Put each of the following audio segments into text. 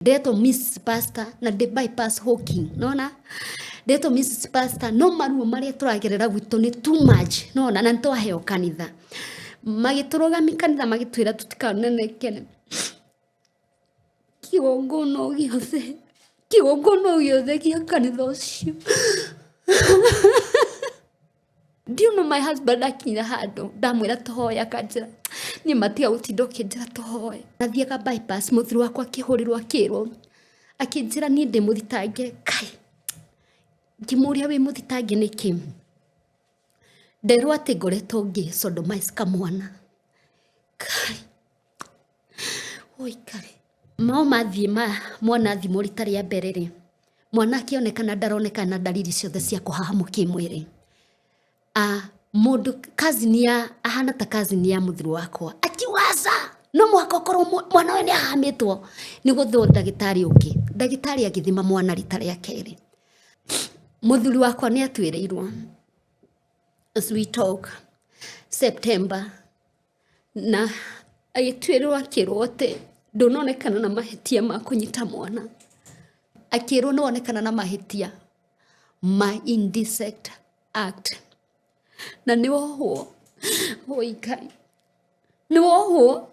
Deto Miss Pastor na de bypass hawking nona deto Miss Pastor no maruo maria turagerera gwito ni too much nona na ntwaheo kanitha magiturugamia kanitha magitwira tutikanenekene kigongono giothe gia kanitha ucio. Do you know my husband akinya handu ndamwira tuhoya kanjira ni matia utindo kinjira tuhoye nathiaga bypass muthuri wakwa kihurirwa akirwo akinjira ni ndi muthitange kai ngimuria wi muthitange niki nderwa ati ngoretwo ngi sodomize kamwana kai oi kare mao mathie mwana thimo rita ria mbere ri mwana akionekana ndaronekana dalili ciothe cia kuhahamu kimwiri mundu kazini ya ahana ta kazini ya muthuri wakwa akiwaza no mwaka korwo mwana we ni ahamitwo ni guthwo ndagitari ungi ndagitari agithima mwana rita ria keri muthuri wakwa ni atwireirwo as we talk September na agitwireirwo akirwo ati ndunonekana na mahitia ma kunyita mwana akirwo no onekana na mahitia ma indecent act na ni woho oikai ni woho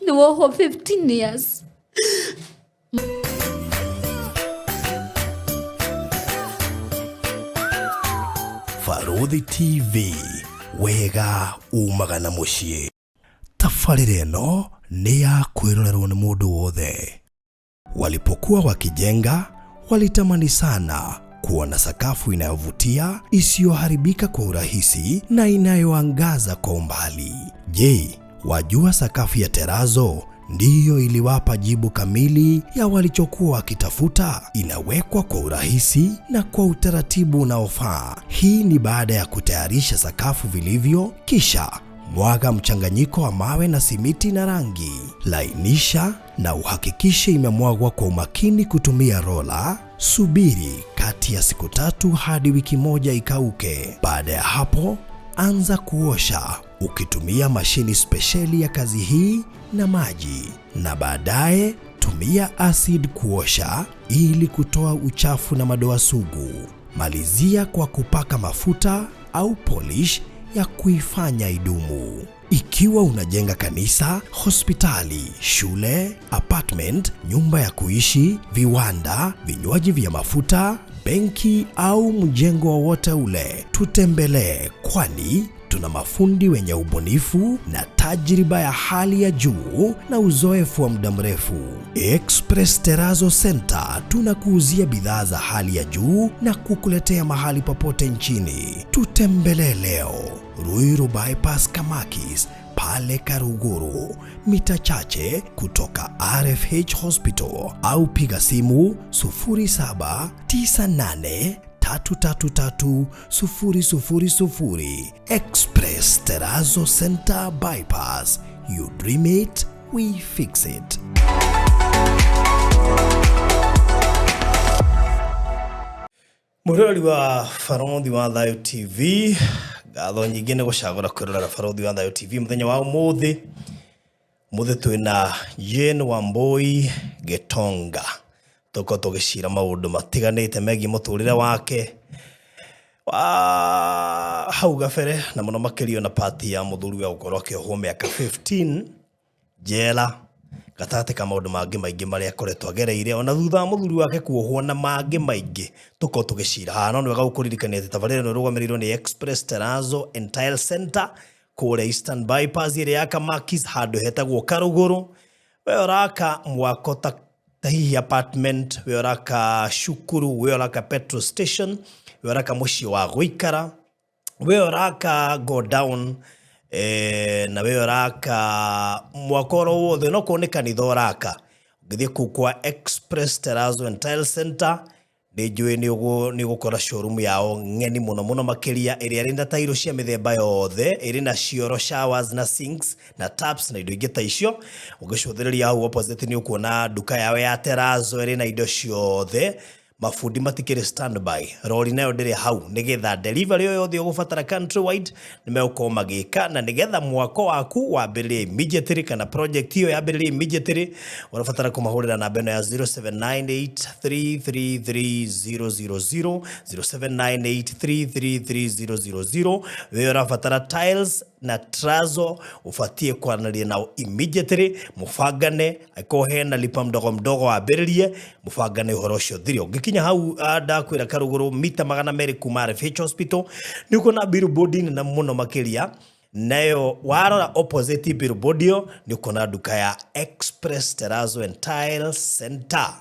15 years. Farodhi TV wega umagana mushie tafarire no ni ya kwirorerwo ni mundu wothe. Walipokuwa wakijenga walitamani sana kuona sakafu inayovutia isiyoharibika kwa urahisi na inayoangaza kwa umbali. Je, wajua sakafu ya terazo ndiyo iliwapa jibu kamili ya walichokuwa wakitafuta? Inawekwa kwa urahisi na kwa utaratibu unaofaa. Hii ni baada ya kutayarisha sakafu vilivyo, kisha mwaga mchanganyiko wa mawe na simiti na rangi. Lainisha na uhakikishe imemwagwa kwa umakini kutumia rola. Subiri kati ya siku 3 hadi wiki 1 ikauke. Baada ya hapo, anza kuosha ukitumia mashini spesheli ya kazi hii na maji, na baadaye tumia acid kuosha ili kutoa uchafu na madoa sugu. Malizia kwa kupaka mafuta au polish ya kuifanya idumu. Ikiwa unajenga kanisa, hospitali, shule, apartment, nyumba ya kuishi, viwanda, vinywaji vya mafuta, benki au mjengo wowote ule, tutembelee, kwani tuna mafundi wenye ubunifu na tajriba ya hali ya juu na uzoefu wa muda mrefu. Express Terazo Center tunakuuzia bidhaa za hali ya juu na kukuletea mahali popote nchini. Tutembelee leo, Ruiru Bypass Kamakis, pale Karuguru, mita chache kutoka RFH Hospital, au piga simu 0798 333 Express Terazo Center Bypass. You dream it, we fix it. Murori wa Farodhi wa Thayo TV, gatho nyingine gucagura kwirora Farodhi wa Thayo TV muthenya wa umuthi twina Jane Wambui Gitonga. Toko tugicira maundu matiganite megi muturire wake hau gabere, na muno makirio na party ya muthuri wa gukorwo akiohwo miaka 15 jela gatate ka maundu mangi maingi maria akoretwo agereire, ona thutha wa muthuri wake kuohwo na mangi maingi. Tuko tugicira hano ni wega gukuririkania ati tabarire no rugamirirwo ni Express Terazo and Tile Center kule Eastern Bypass ire ya Kamakis, handu hetagwo Karuguru. We oraka mwakota tahihi apartment, we oraka shukuru, we oraka petrol station, we oraka mushi wa guikara, we oraka go down, na we oraka mwakoro wothe no kuoneka ni thoraka ngithie kwa Express Terazo and Tile Center. Nijue ni gukora showroom yao ngeni muno makiria iri arinda tairo cia mithemba yothe, iri na cioro, showers na sinks na taps na indo ingi ta icio. Ugicuthiriria hau opposite ni ukuona duka yawe ya Terazo iri na indo ciothe mafundi matikire standby rori nayo ndire hau nigetha delivery yothe ugubatara countrywide nimeuko magika na nigetha mwako waku wambirire immediately kana project hiyo yambirire immediately unabatara kumahurira namba eno ya 0798333000 0798333000 wewe unabatara tiles na trazo ufatie kwaranaria nao immediately mufangane akohe na lipa mdogo wambiririe mufangane uhoro ucio thirio ngikinya hau ndakwira karuguru mita 200 kuma Refuge Hospital niko na billboard na muno makiria nayo warora opposite billboard yo niko na duka ya Express Terrazzo and Tile Center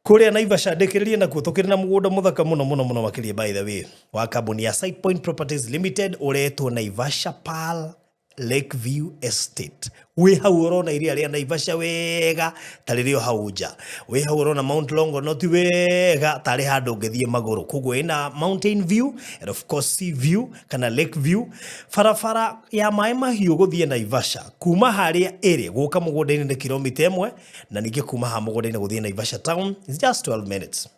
kuria Naivasha ndikiririe na kutukira na mugunda muthaka muno makiria by the way wa kambuni ya Site Point Properties Limited uretwo Naivasha Pearl Lakeview Estate we hau urona iria ria Naivasha wega taririo hauja we hau urona Mount Longonot wega tari handu ngithie maguru kuguo ina mountain view and of course sea view kana lake view farafara ya mai mahiu guthie Naivasha kuma haria iri guka mugunda-ini ni kilomita 1 na ningi kuma ha mugunda-ini guthie Naivasha town is just 12 minutes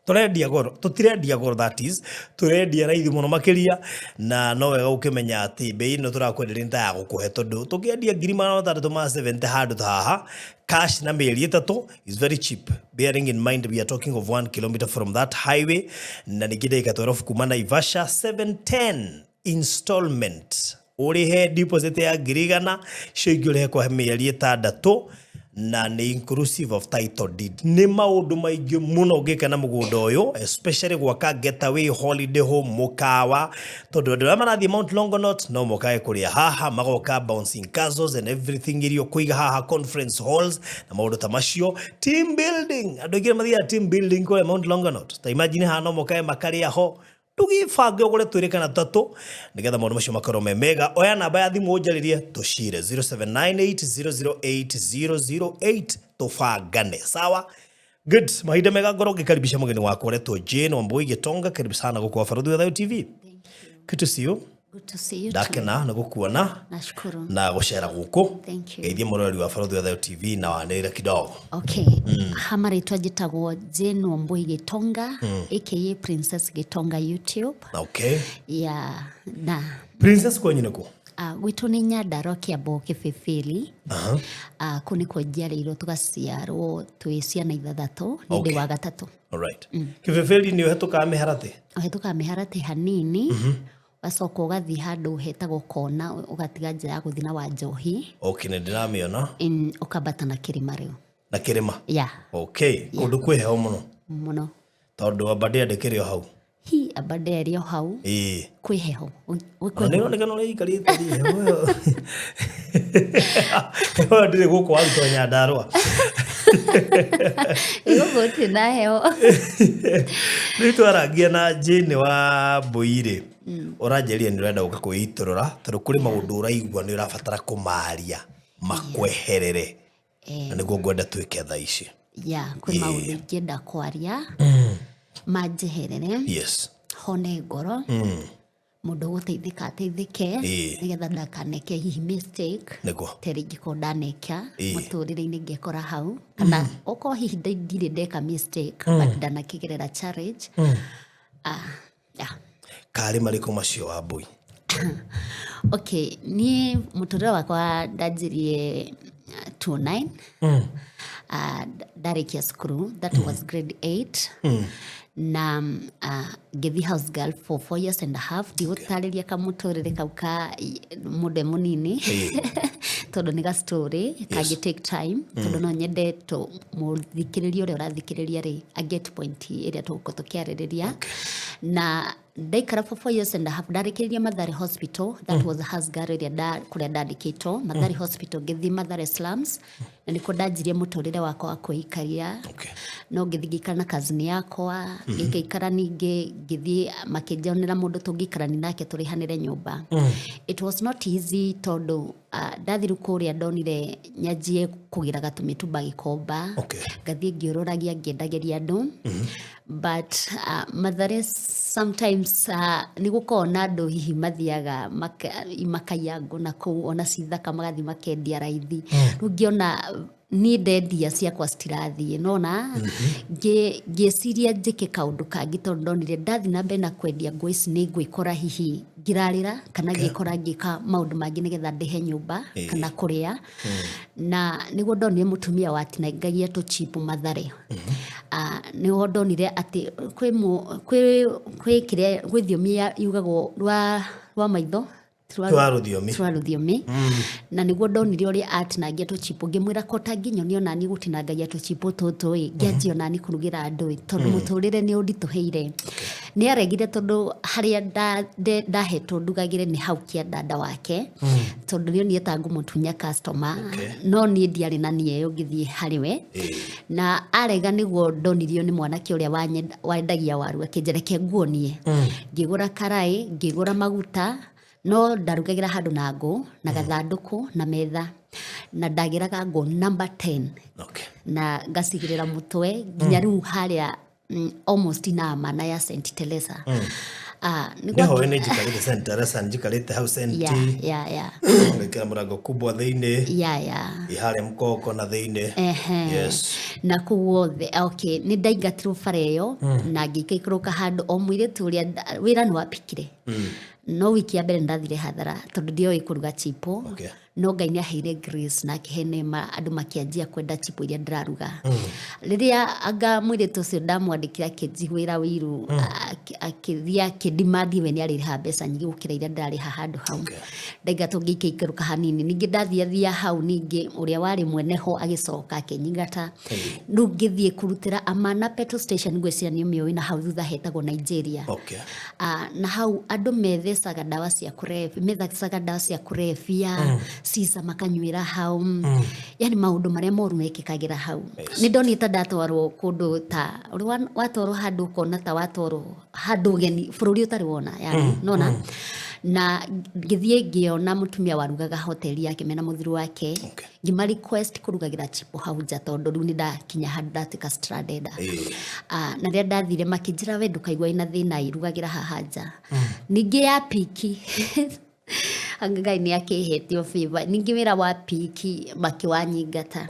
turendia goro that is turendia raithi muno makiria na no wega ukimenya ati bei no turakwenderia nta ya gukuhe tondu tukiendia 370 handu haha cash na meri 3 is very cheap bearing in mind we are talking of 1 kilometer from that highway na nigida ikatorofu kuma Naivasha 710 installment urihe deposit ya girigana shigure kwa meri 6 na ni inclusive of title deed ni maundu maingi muno ngika na mugunda uyu especially gwaka getaway holiday home mukawa tondu ndio marathi Mount Longonot no mukae kuria haha magoka bouncing castles and everything irio kuiga haha conference halls na maundu tamasio team building andu ingi mathia team building kwa Mount Longonot ta imagine ha no mukae makaria ho tugibange ugure twirikana 3 nigetha maundu macio makorwo mega oya namba ya thimu unjaririe tushire 0798008008 tufangane sawa good mahinda mega ngoro ngikaribisha mugeni wakwa retwo Jane Wambui Gitonga karibu sana gukwa Farodhi wa TV. Good to see you. Good to see you. Dakena na gukuona. Nashukuru. Na gushera guku. Thank you. Geithia murori wa Farodhi wa TV na wanira kidogo. Okay. Hamari twajitagwo Jane Wambui Gitonga aka Princess Gitonga YouTube. Okay. Yeah. Na Princess kwa nyineko. Gwitu ni Nyandarua Kiambu Kibibili. Kuniko njiarĩirwo tugaciarwo twĩ ciana 3 nĩ wa gatatu. Alright. Kibibili ni uhetuka miharate. Uhetuka miharate hanini. Wacoka ugathi handu hetagwo kona ugatiga njira ya guthi na wa Njohi. Okay, nĩ ndĩramĩona. Ukambata na kĩrĩma rĩu. Na kĩrĩma? Yeah. Okay. Kundu kwĩ heho muno. Muno. Tondu abade ndĩkĩrĩ hau. Hi abade rio hau. Kwĩ heho. Nĩ onekana ũrĩa ikarĩte heho. Heho ndĩrĩ gũkũ waruta Nyandarua. Gũtirĩ na heho. Nĩ twaragia na Jane Wambui uranjeria ni urenda guka kwiiturura tondu kuri maundu uraigua ni urabatara kumaria makweherere na niguo ngwenda twike thaa ici kuri maundu ngenda kwaria manjeherere yes hone ngoro mundu guteithika ateithike nigetha ndakaneke hihi mistake terigi ko ndaneka muturire-ini ngekora hau kana oko hihi ndire ndeka mistake but ndanakigerera challenge kari mariko macio Wambui. Okay, ni muturire wakwa ndanjirie 29 ndarikia cukuru that was grade 8 na ngithi house girl for 4 years and a half ndigutariria kamuturire kau ka mude munini tondu ni ga story kagi take time tondu no nyende to muthikiriria uria urathikiriria ri a get point iria tukiaririria na ndaikara for 4 years and a half ndarikiriria Mathare Hospital that was a house girl iria kuria ndandikitwo Mathare Hospital ngithi Mathare slums na niko ndanjirie muturire wakwa wa kuikaria no ngithigikana na kazini yakwa ngikara ningi ngithi makinjonera mundu tungikarani nake turihanire nyumba it was not easy tondu ndathiru kuria ndonire nyanjie kugira gatumitumba gikomba ngathie ngiururagia ngiendageria andu but Mathare sometimes nigukorwo na andu hihi mathiaga makaiyangu na kuu ona cithaka magathi makendia raithi rungiona ni ndendia ciakwa citirathie nona ngĩciria njĩke kaũndũ kangĩ tondũ ndonire ndathi na mbere na kwendia ngũ ici nĩ ngwĩkora hihi ngĩrarĩra kana ngĩkora ngĩka maũndũ mangĩ nĩgetha ndĩhe nyũmba kana kũrĩa na nĩguo ndonire mũtumia watinangagia tũchipu Mathare nĩguo ndonire atĩ kwĩ kĩrĩa gwĩ thiomi yugagwo rwa maitho twa rũthiomi na nĩguo ndonire ũrĩa atinangia tũchipu ngĩmwĩra kota nginyonio nani gũtinangagia tũchipu tũtũ ngĩanjia nani kũrugĩra andũ tondũ mũtũrĩre nĩ ũnditũhĩire nĩ aregire tondũ harĩa ndahetwo ndugagĩre nĩ hau kĩandanda wake tondũ nĩ onire ta ngũmũtunya customer no niĩ ndiarĩ na niĩ ngĩthiĩ harĩ we na arega nĩguo ndonirio nĩ mwanake ũrĩa wendagia waru akĩnjereke nguonie ngĩgũra karaĩ ngĩgũra maguta no ndarugagĩra handũ na ngũ na gathandũkũ na metha na ndagĩraga ngũ number 10 na ngacigĩrĩra mũtwe nginya rĩu harĩa almost na mana ya St. Teresa nĩho nĩ njikarĩte St. Teresa njikarĩte hau St. ngĩkĩra mũrango kubwa thĩinĩ harĩa mkoko na thĩinĩ na kuwothe nĩ ndaingatirwo bara ĩyo na ngĩikũrũka handũ o mũirĩtu ũrĩa wĩra nĩ wapikire no wiki ya mbere ndathire hathara tondũ ndioĩ kũruga chipo no Ngai nĩ aheire grace na akĩhe neema andũ makĩanjia kwenda chipo iria ndĩraruga rĩrĩa anga mũirĩtu ũcio ndamwandĩkĩra akĩnjiguĩra wĩiru akĩthiĩ akĩndimandi we nĩ arĩha mbeca nyingĩ gũkĩra iria ndarĩha handũ hau ndaingatwo ngĩikũrũka hanini ningĩ ndathiathia hau ningĩ ũrĩa warĩ mwene ho agĩcoka akĩnyingata rĩu ngĩthiĩ kũrutĩra Amana petrol station ngwĩciria nĩ ũmĩũĩ na hau thutha hetagwo Nigeria na hau andũ methecaga ndawa cia kũrebia sisa makanyuĩra hau yani maũndũ marĩa moru mekĩkagĩra hau nĩ ndonĩte ndatwarwo kũndũ ta watwarwo handũ kona ta watwarwo handũ ũgeni bũrũri ũtarĩ wona yani nona na ngĩthiĩ ngĩona mũtumia warugaga hoteli yake mena mũthuri wake ngĩma request kũrugagĩra chipo hau nja tondũ rĩu nĩ ndakinya handũ ndatuĩka stranded na rĩrĩa ndathire makĩnjĩra we ndũkaigua ina thĩna irugagĩra haha nja ningĩ ya piki Ngai nĩ akĩhetio favor ningĩ wĩra wa piki makĩwanyingata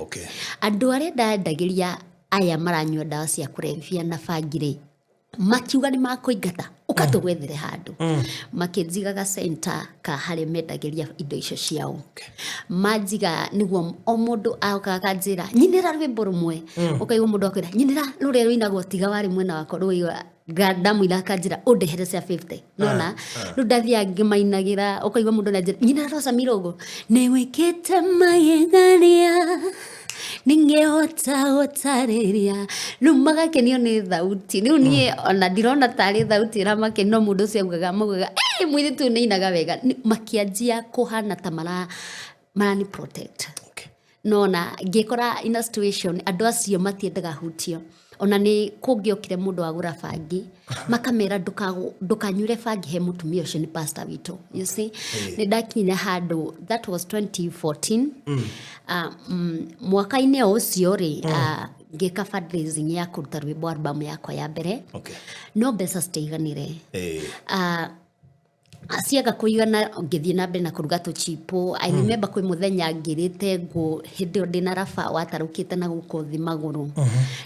andũ arĩa ndandagĩria aya maranyua ndawa cia kũrebia na bangirĩ makiuga nĩ makũingata ũkatũgwethere handũ makĩnjigaga center ka harĩa mendagĩria indo icio ciao manjiga nĩguo o mũndũ aũkaga njĩra nyinĩra rwĩmbo rũmwe ũkaigua mũndũ akwĩra nyinĩra rũrĩa rũinagwo tiga warĩ mwena wakwa rũiga ndamwĩra akanjĩra ũndehere cia 50 nona rĩu ndathiaga ngĩmainagĩra ũkaigua mũndũ nanjĩra nyinĩra Rosa Mirogo nĩwĩkĩte magegania ningehota gũtarĩria rĩu magakenio nĩ thauti rĩu niĩ ona ndirona tarĩ thauti ĩramakenia no mũndũ ũcio augaga mũirĩtu nĩ ainaga wega makĩanjia kũhana ta marani protect nona ngĩkora in a situation andũ acio matiendaga hutio ona nĩ kũngĩokire mũndũ wagũra bangi makamera ndũkanyure bangi he mũtumia ũcio nĩ pastor witũ you see nĩ ndakinyire handũ that was 2014 mwaka-inĩ ũcio rĩ ngĩka fundraising ya kũruta rwĩmbo album yakwa ya mbere no mbeca citaiganire ciaga kũigana ngĩthiĩ na mbere na kũruga tũchipo I remember kwĩ mũthenya ngĩrĩte ngũ hĩndĩ ĩyo ndĩna raba watarũkĩte na gũkũ thĩ magũrũ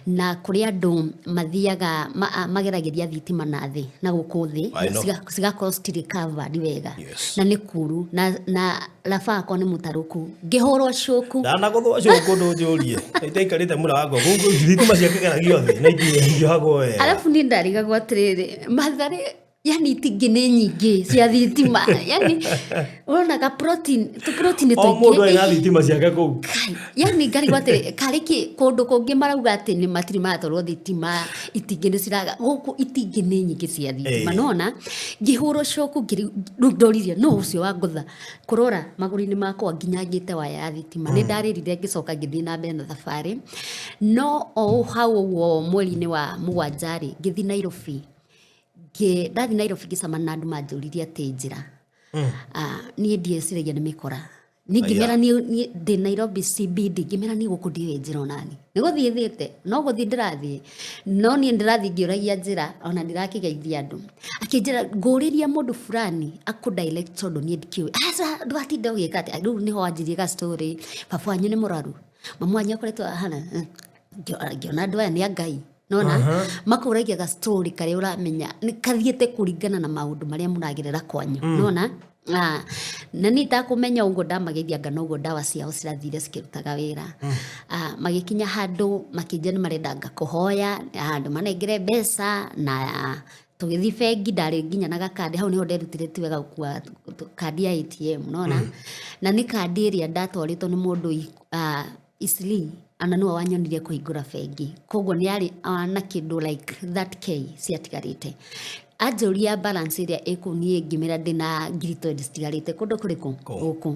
na kũrĩ andũ mathiaga mageragĩria thitima na thĩ na gũkũ thĩ cigakorwo citirĩ covered wega na nĩ kuru na raba yakwa nĩ mũtarũku ngĩhũrwo cũku ndanagũthwo cũku ndũnjũrie itaikarĩte mũra wangwa gũkũ thitima ciakĩgeragio thĩ na ingĩohagwo wega alafu nĩ ndarigagwo atĩrĩrĩ Mathare yani itingĩ nĩ nyingĩ cia thitima yani uronaga protein o mũndũ ena thitima ciake kũu yani ngarigwo atĩ karĩki kũndũ kũngĩ marauga atĩ nĩ matiri matwarwo thitima itingĩ nĩ ciraga gũkũ itingĩ nĩ nyingĩ cia thitima nona ngĩhũrwo cũku ndoririe no ũcio wa ngũtha kũrora magũrũ-inĩ makwa nginya ngĩte waya ya thitima nĩ ndarĩrire ngĩcoka ngĩthiĩ na mbere na thabarĩ no o hau ũguo mweri-inĩ wa mũgwanja rĩ ngĩthiĩ Nairobi ndathi Nairobi ngĩcamana na andũ manjũririe atĩ njĩra niĩ ndieciragia nĩ mĩkora ningĩmera ndĩ Nairobi CBD ngĩmera nĩ gũkũ ndiũĩ njĩra onani nĩ gũthiĩ thiĩte no gũthiĩ ndĩrathiĩ no niĩ ndĩrathiĩ ngĩũragia njĩra ona ndirakĩgeithia andũ akĩnjĩra ngũrĩria mũndũ fulani akũdirect tondũ niĩ ndikiũĩ ndũgatinde ũgĩka atĩ rĩu nĩho wanjirie ga story baba wanyu nĩ mũrwaru mamu wanyu akoretwo hana ngiona andũ aya nĩ a Ngai nona makũragia ga story karĩa ũramenya nĩ kathiĩte kũringana na maũndũ marĩa mũragerera kwanyu nona na nĩ ndakũmenya ũguo ndamageithia ngana ũguo ndawa ciao cirathire cikĩrutaga wĩra magĩkinya handũ makĩnjia nĩ marendanga kũhoya handũ manengere mbeca na tũgĩthiĩ bengi ndarĩ nginya na gakandi hau nĩho nderutire ti wega gũkua kandi ya ATM nona na nĩ kandi ĩrĩa ndatwarĩtwo nĩ mũndũ Isli ana nĩwe wanyonirie kũhingũra bengi koguo nĩ arĩ na kĩndũ like 30k ciatigarĩte anjũria balance ĩrĩa ĩkũniĩ ngĩmera ndĩna ngiri 20 citigarĩte kũndũ kũrĩkũ gũkũ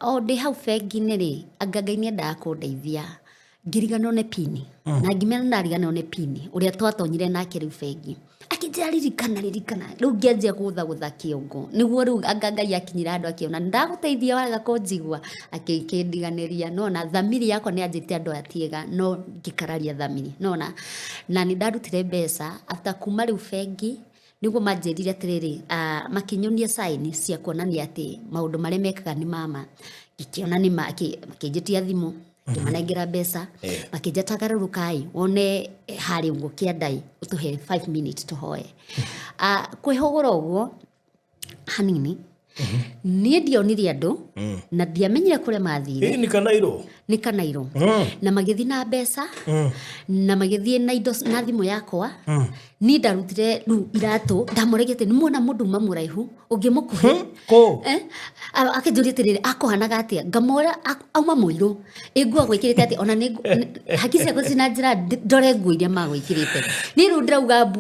o ndĩ hau bengi-inĩ rĩ anga Ngai nĩendaga kũndeithia ngiriganwo nĩ pini na ngĩmera ndariganwo nĩ pini ũrĩa twatonyire nake rĩu bengi akĩnjĩra ririkana rĩu ngĩanjia gũtha kĩongo nĩguo rĩu anga Ngai akinyira andũ akĩona ndagũteithia waga kũnjigua akĩndiganĩria nona thamiri yakwa nĩ anjĩte andũ atiega no ngĩkararia thamiri nona na nĩ ndarutire mbeca after kuma rĩu bengi nĩguo manjĩrire atĩrĩrĩ makĩnyonia sign cia kuonania atĩ maũndũ marĩa mekaga nĩ mama ngĩkĩona nĩ makĩnjĩtia thimũ ngĩmanengera mbeca makĩnjia tagarũrũkai wone harĩ ũguo kĩandai ũtũhe 5 minutes tũhoe kwĩhũgũra ũguo hanini niĩ ndionire andũ na ndiamenyire kũrĩa mathire nĩ Kanairo na magĩthiĩ na mbeca na magĩthiĩ na indo na thimũ yakwa niĩ ndarutire rĩu iratũ ndamũregete nĩ muona mũndũ uma mũraihu ũngĩmũkuhe akĩnjũria atĩrĩrĩ akũhanaga atĩa ngamwĩra auma mũirũ nguo gwĩkĩrĩte atĩ ona hakiri ciakwa cina njĩra ndore nguo iria magwĩkĩrĩte niĩ rĩu ndĩrauga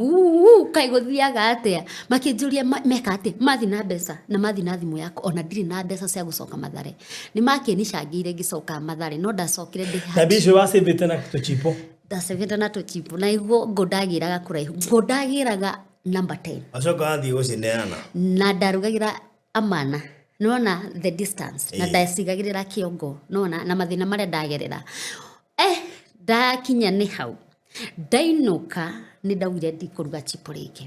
kaĩ gũthiaga atĩa makĩnjũria meka atĩ mathiĩ na mbeca na mathiĩ na thimũ yakwa ona ndirĩ na mbeca cia gũcoka Mathare nĩ makĩnicangĩire ngĩcoka Mathare no ndacokire na bicho wasĩmbĩte na tũchipo ndacebete na tũchipo na iguo ngũndagĩraga kũraihu ngũndagĩraga number 10 acoka athiĩ gũcineana na ndarugagĩra amana nona the distance na ndacigagĩrĩra kĩongo nona na mathĩna marĩa ndagerera ndakinya nĩ hau ndainũka nĩ ndaugire ndikũruga chipo rĩngĩ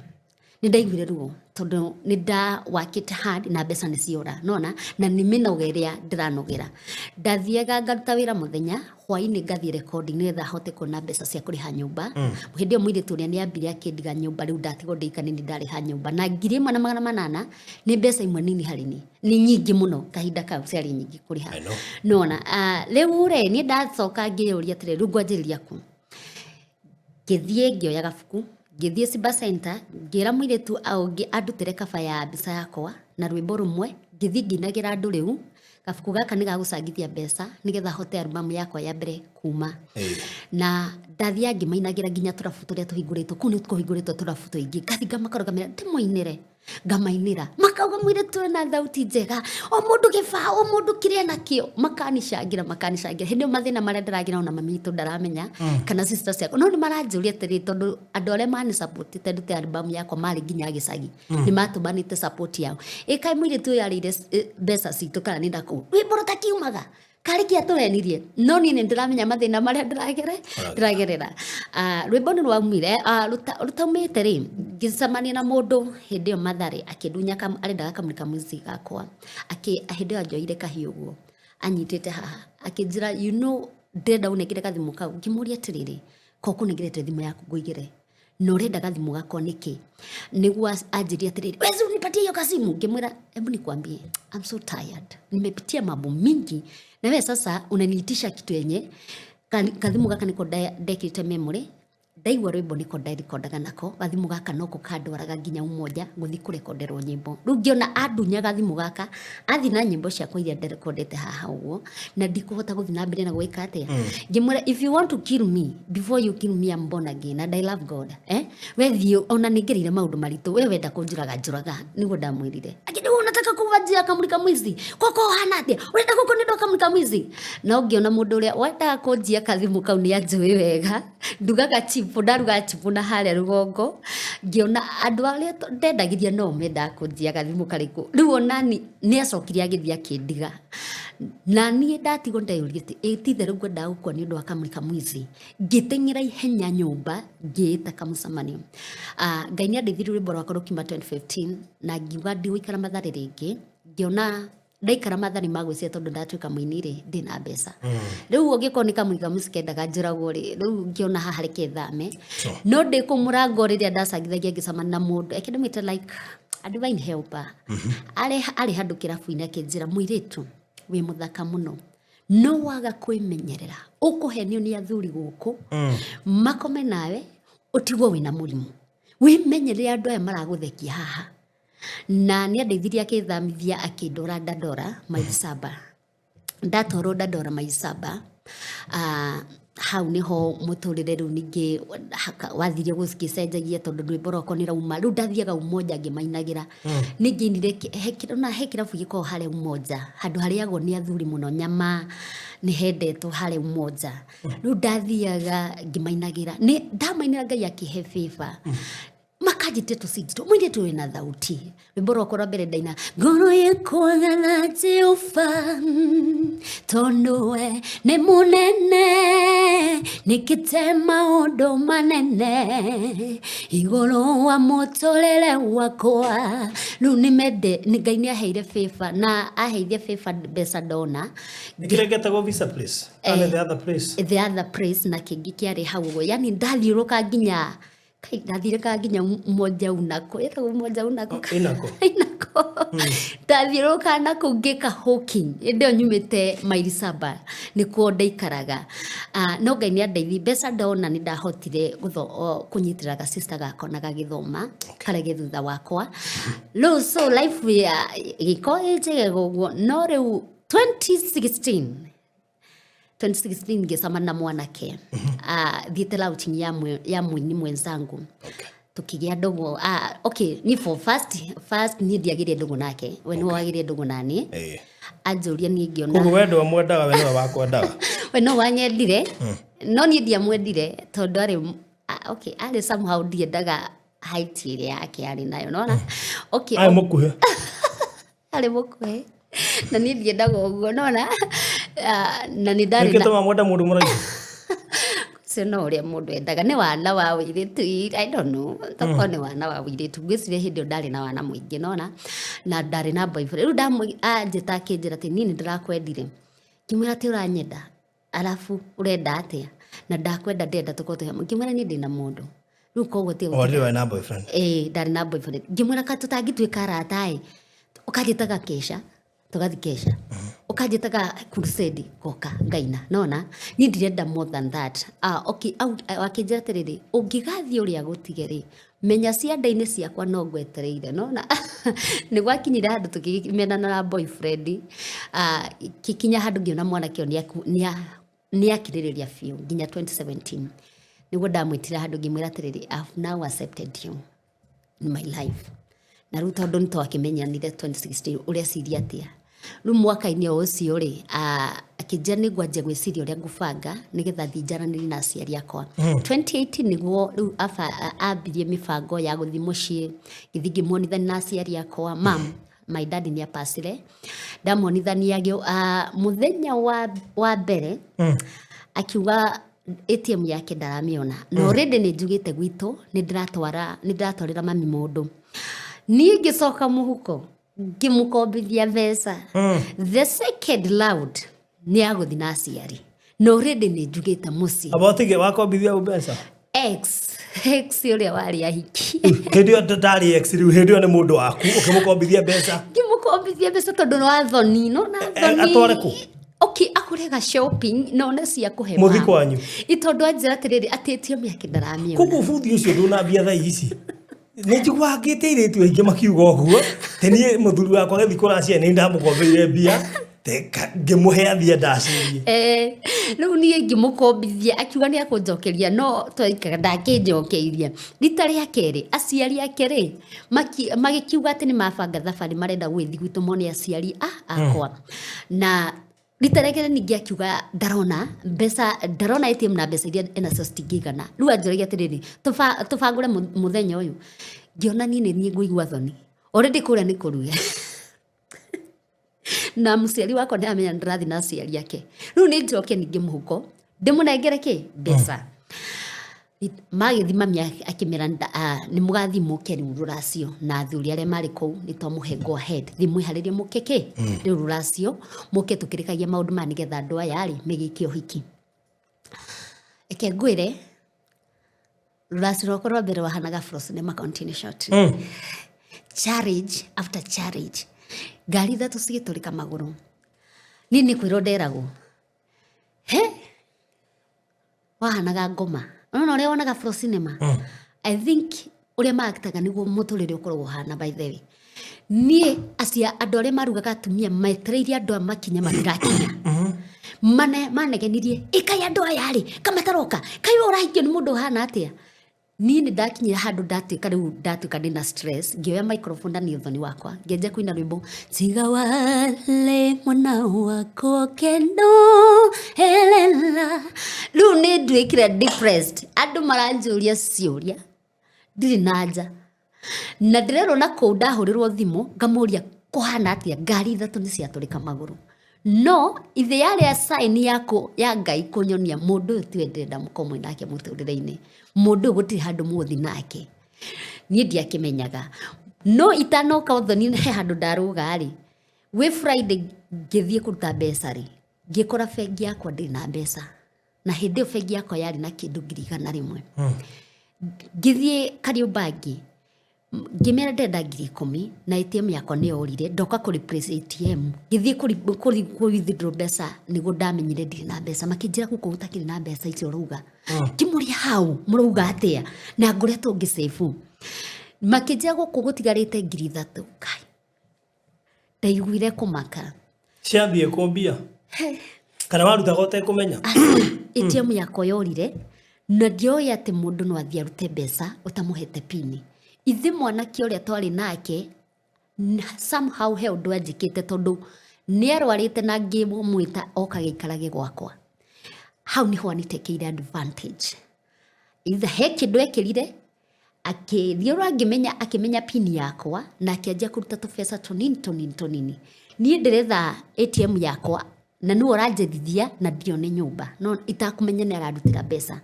nĩ ndaiguire ruo tondũ nĩ ndawakĩte hard na mbeca nĩ ciora nona na nĩ mĩnoga ĩrĩa ndĩranogera ndathiaga ngaruta wĩra mũthenya hwaĩ-inĩ ngathiĩ recording nĩgetha hote kuona mbeca cia kũrĩha nyũmba hĩndĩ ĩyo mũirĩtu ũrĩa nĩ ambire akĩndiga nyũmba rĩu ndatigwo ndĩikane nĩ ndarĩha nyũmba na 1,800 nĩ mbeca imwe nini harĩ niĩ nĩ nyingĩ mũno kahinda kau ciarĩ nyingĩ kũrĩha nona rĩu rĩ niĩ ndacoka ngĩyũria atĩrĩ rĩu ngwanjĩrĩria kũ ngĩthiĩ ngĩoya gabuku ngĩthiĩ Ciba Center ngĩra mũirĩtu aũngĩ andutĩre kaba ya mbica yakwa na rwĩmbo rũmwe ngĩthiĩ ngĩinagĩra andũ rĩu kabuku gaka nĩ gagũcangithia mbeca nĩgetha hote albamu yakwa ya mbere kuma na ndathiĩ ngĩmainagĩra nginya tũrabu tũrĩa tũhingũrĩtwo kũu nĩ tũhingũrĩtwo tũrabu tũingĩ ngathi ngamakora ngamera ndĩmoinĩre ngamainĩra makauga mũirĩtu na thauti njega o mũndũ gĩbao o mũndũ kĩrĩa nakĩo makanicangĩra hĩndĩ ĩyo mathĩna marĩa ndĩragira ona mami witũ ndaramenya kana sister ciakwa no nĩ maranjũria atĩrĩ tondũ andũ arĩa mani support ndute albamu yakwa marĩ nginya gĩcagi nĩ matũmanĩte support yao kaĩ mũirĩtu ũyũ arĩire mbeca citũ kana nĩ ndakũu rwĩmbo rũtakiumaga karĩ kĩa tũrenirie no niĩ nĩ ndĩramenya mathĩna marĩa ndĩragerera rwĩmbo nĩ rwaumire rũtaumĩte rĩ ngĩcemania na mũndũ hĩndĩ ĩyo Mathare akĩndunya arendaga kamũrika music gakwa hĩndĩ ĩyo anjoire kahiũ ũguo anyitĩte haha akĩnjĩra you know ndĩrenda ũnengere gathimũ kau ngĩmũria atĩrĩrĩ koko nĩngĩrete thimũ yaku ngũigĩre no ũrenda gathimũ gakwa nĩkĩ nĩguo anjĩria atĩrĩrĩ wewe unipatie hiyo kasimu ngĩmwĩra hebu nikwambie I'm so tired nimepitia mambo mingi na wewe sasa unaniitisha kitu yenye kathimu gaka niko ndekĩrĩte memory ndaigua rwĩmbo niko ndarekondaga nako gathimu gaka noko kandwaraga nginya umoja gũthi kũrekonderwo nyĩmbo rĩu ngĩona andunya gathimu gaka athi na nyĩmbo ciakwa iria ndarekondete haha ũguo na ndikũhota gũthi na mbere na gwĩka atĩa ngĩmwĩra if you want to kill me before you kill me I'm born again and I love God we thiĩ ona nĩngereire maũndũ maritũ we wenda kũnjũraga njũraga nĩguo ndamwĩrire akĩndiga unataka kuvajia kamulika mwizi koko hana atĩa ũrenda koko nĩndo kamulika mwizi no ngĩona mũndũ ũrĩa wendaga kũnjia kathimu kau nĩ anjũĩ wega ndugaga ndaruga chipu na harĩa rũgongo ngĩona andũ arĩa ndendagithia no mendaga kũnjia gathimu karĩkũ rĩu ona nĩ acokire agĩthiĩ akĩndiga na niĩ ndatigwo ndeyũria atĩ titherũ ngwendaga gũkua nĩ ũndũ wa kamũrika mwizi ngĩteng'era ihenya nyũmba ngĩĩta kamũcemanio Ngai nĩ andeithirie rwĩmbo rwakwa rũkiuma 2015 na ngiuga ndigũikara Mathare rĩngĩ ngĩona ndaikara mathani magwĩcia tondũ ndatuĩka mũini rĩ ndĩna mbeca rĩu ũngĩkorwo nĩ kamũiga mũcikendaga njũragwo rĩ rĩu ngĩona haha reke thame no ndĩ kũ mũrango rĩrĩa ndacangithagia ngĩcamania na mũndũ ekĩndĩmĩte like a divine helper arĩ handũ kĩrabu-inĩ akĩnjĩra mũirĩtu wĩ mũthaka mũno no waga kwĩmenyerera ũkũhenio nĩ athuri gũkũ makome nawe ũtigwo wĩna mũrimũ wĩmenyerere andũ aya maragũthekia haha na nĩ andeithirie akĩthamithia akĩndora Dandora Maisaba ndatwarwo Dandora Maisaba hau niho mũtũrĩre rĩu ningĩ wathirie gũcenjagia tondũ rwĩmbo rwakwa nĩ rauma rĩu ndathiaga Umoja ngĩmainagĩra ningĩ nire he kĩrabu gĩkoragwo harĩa Umoja handũ harĩagwo nĩ athuri mũno nyama nĩ hendetwo harĩa Umoja rĩu ndathiaga ngĩmainagĩra nĩ ndamainĩra Ngai akĩhe favor makajite tucinjito mwĩrĩtu wĩna thauti rwĩmbo rwakwa rwa mbere ndaina ngoro yakwaga na Jehova tondũ we nĩ mũnene nĩkĩte maũndũ manene igũrũ wa mũtũrĩre wakwa rĩu Ngai nĩ aheire favor na aheithia favor mbeca ndona nĩkĩrengetagwo visa place the other place na kĩngĩ kĩarĩ hau ũguo yani ndathiũrũka nginya ndathirĩka nginya Umoja unako inako ndathiũrũka nako ngĩka hawking ĩndĩ nyumĩte Maisaba nĩkuo ndaikaraga no Ngai nĩ andeithia mbeca ndona nĩ ndahotire kũnyitĩra ga sister gakwa na gagĩthoma karege thutha wakwa rĩu so life ya gĩko njegega ũguo no rĩu 2016 ngĩcamania na mwanake thiĩte routing ya mũini mwenzangu tukigĩa ndogo okay for first niĩ ndiagĩrĩe ndogo nake we nĩ wagĩrĩe ndogo nani anjũria niĩ ngĩona koguo wendo mwendaga we nĩwe wakwendaga we no wanyendire no niĩ ndiamwendire tondũ arĩ okay arĩ somehow ndiendaga height ĩrĩa yake arĩ nayo nona okay arĩ mũkuhĩ na niĩ ndiendaga ũguo nona na nĩ ndarĩ na nĩkĩtũma mwenda mũndũ mũraihu sio no ũrĩa mũndũ endaga nĩ wana wa ũirĩtu I don't know toko nĩ wana wa ũirĩtu ngwĩciria hĩndĩ ndarĩ na wana mũingĩ nona na ndarĩ na boyfriend rĩu anjĩta akĩnjĩra atĩ niĩ nĩ ndĩrakwendire ngĩmwĩra atĩ ũranyenda arabu ũrenda atĩa na ndakwenda ndenda tũkorwo ngĩmwĩra niĩ ndĩna mũndũ rĩu koguo ndarĩ na boyfriend ndarĩ na boyfriend ngĩmwĩra ka tũtangĩtuĩka arata ũkanjĩtaga Kesha tugathi Kesha ukajitaga crusade goka ngaina nona ni ndirenda more than that okay akijira tiriri ungigathi uria gutigeri menya cianda-inĩ ciakwa no ngwetereire nona nĩ gwakinyire handũ tukimenana na boyfriend kikinya handũ ngiona mwanake nĩ akirĩrĩria biũ nginya 2017 nĩguo ndamwĩtira handũ ngĩmwĩra tiriri I've now accepted you in my life na rĩu tondũ nĩtwakĩmenyanire 2016 ũrĩa ciria atĩa rĩu mwaka-inĩ ũcio rĩ akĩnjĩra nĩguo anjie gwĩciria ũrĩa ngũbanga nĩgetha thiĩ njaranĩrie na aciari akwa 2018 nĩguo rĩu ambirie mĩbango ya gũthiĩ mũciĩ gĩthiĩ ngĩmuonithania na aciari akwa mam my dad nĩ apacire ndamuonithaniagio mũthenya wa mbere akiuga ATM yake ndaramĩona no already nĩ njugĩte gwitũ nĩ ndĩratwarĩra mami mũndũ niĩ ngĩcoka mũhuko ngĩmũkombithia mbeca the second loud nĩ agũthi na aciari no already nĩ njugĩte mũciĩ abotige wakombithia mbeca ex ũrĩa warĩ ahiki hĩndĩ ĩyo ndarĩ ex rĩu hĩndĩ ĩyo nĩ mũndũ waku ũkĩmũkombithia mbeca ngĩmũkombithia mbeca tondũ nĩ wa thoni no na thoni atware kũ okay akurega shopping no nĩ cia kũhe mũthi kwanyu itondũ anjĩra atĩrĩrĩ atĩtio mĩake ndaramĩona koguo buthi ũcio ndũnambia thaa ici nĩ njiguagĩte airĩtu aingĩ makiuga ũguo teniĩ mũthuri wakwa gĩthi kũracia nĩ ndamũkombeire mbia ngĩmũhe athia ndacirie rĩu niĩ ngĩmũkombithia akiuga nĩ akũnjokeria no twaikaga ndakĩnjokeirie rita rĩa kerĩ aciari ake rĩ magĩkiuga atĩ nĩ mabanga thabarĩ marenda gwĩthi gwitũ mone aciari akwa na rita rĩa kerĩ ningĩ akiuga ndarona ATM na mbeca iria enacio citingĩigana rĩu anjũragia atĩrĩrĩ tũbangũre mũthenya ũyũ ngĩona niĩ ngũigua thoni already kũrĩa nĩ kũruge na mũciari wakwa nĩ amenya ndĩrathiĩ na aciari ake rĩu nĩ njoke ningĩ mũhuko ndĩmũnengere mbeca magithima akimera ni mugathimuke riu ruracio na athuri aria mari kou ni twamuhe go ahead thimu iharirie mukeke riu ruracio muke tukirikagia maundu ma nigetha andu aya ri migike uhiki eke ngwire ruracio rwakorwo mbere wahanaga cinema continue shot challenge after challenge ngari thatu cigiturika maguru nini kwironderago wahanaga ngoma no ria wonaga cinema I think uria maaktaga niguo muturire ukorwo hana by the way nie acia andu aria marugaga atumia maitreirie andu amakinya matirakinya manegenirie ikai andu aya ri kamataroka kai urahikio ni mundu hana atia nie ni ndakinyira handu ndatuika riu ndatuika ndina stress ngioya microphone ndani uthoni wakwa ngenja kuina rwimbo tiga wale mwana wako kendo helela riu ni nduikire depressed andu maranjuria ciuria ndiri nanja na ndirerwo na kou ndahurirwo thimu ngamuria kuhana atia ngari ithatu ni ciaturika maguru no ithe yari ya sign yako ya Ngai kunyonia mundu uyu tiwe ndenda mukomwe nake muturire-ini mundu gutiri handu muthi nake nie ndiakimenyaga no itanoka uthoni he handu ndaruga ri we Friday ngithie kuruta mbeca ri ngikora bengi yakwa ndiri na mbeca na hindi bengi yakwa yari na kindu 100,000 ngithie Kariombangi ngimera ndenda 10,000 na ATM yakwa ni orire ndoka ku replace ATM ngithie ku withdraw mbeca nigo ndamenyire ndiri na mbeca makinjira guko utakiri na mbeca icio ruga kimuria hau muruga atia na ngoretwo ngisave makinjira guko gutigarite 3,000 kai ndaiguire kumaka ciambie kumbia kana waruta gote kumenya ATM yakwa yorire na ndioya ati mundu no athia rute mbeca utamuhete pini ithe mwanake uria twari nake somehow he undu anjikite tondu ni arwarite na ngimwita oka gikarage gwakwa hau ni ho anitekeire advantage ithe he kindu ekirire akithiura akimenya pini yakwa na akianjia kuruta tubesa tonini nie ndiretha ATM yakwa na ni uranjethithia na ndione nyumba no itakumenya ni ararutira mbeca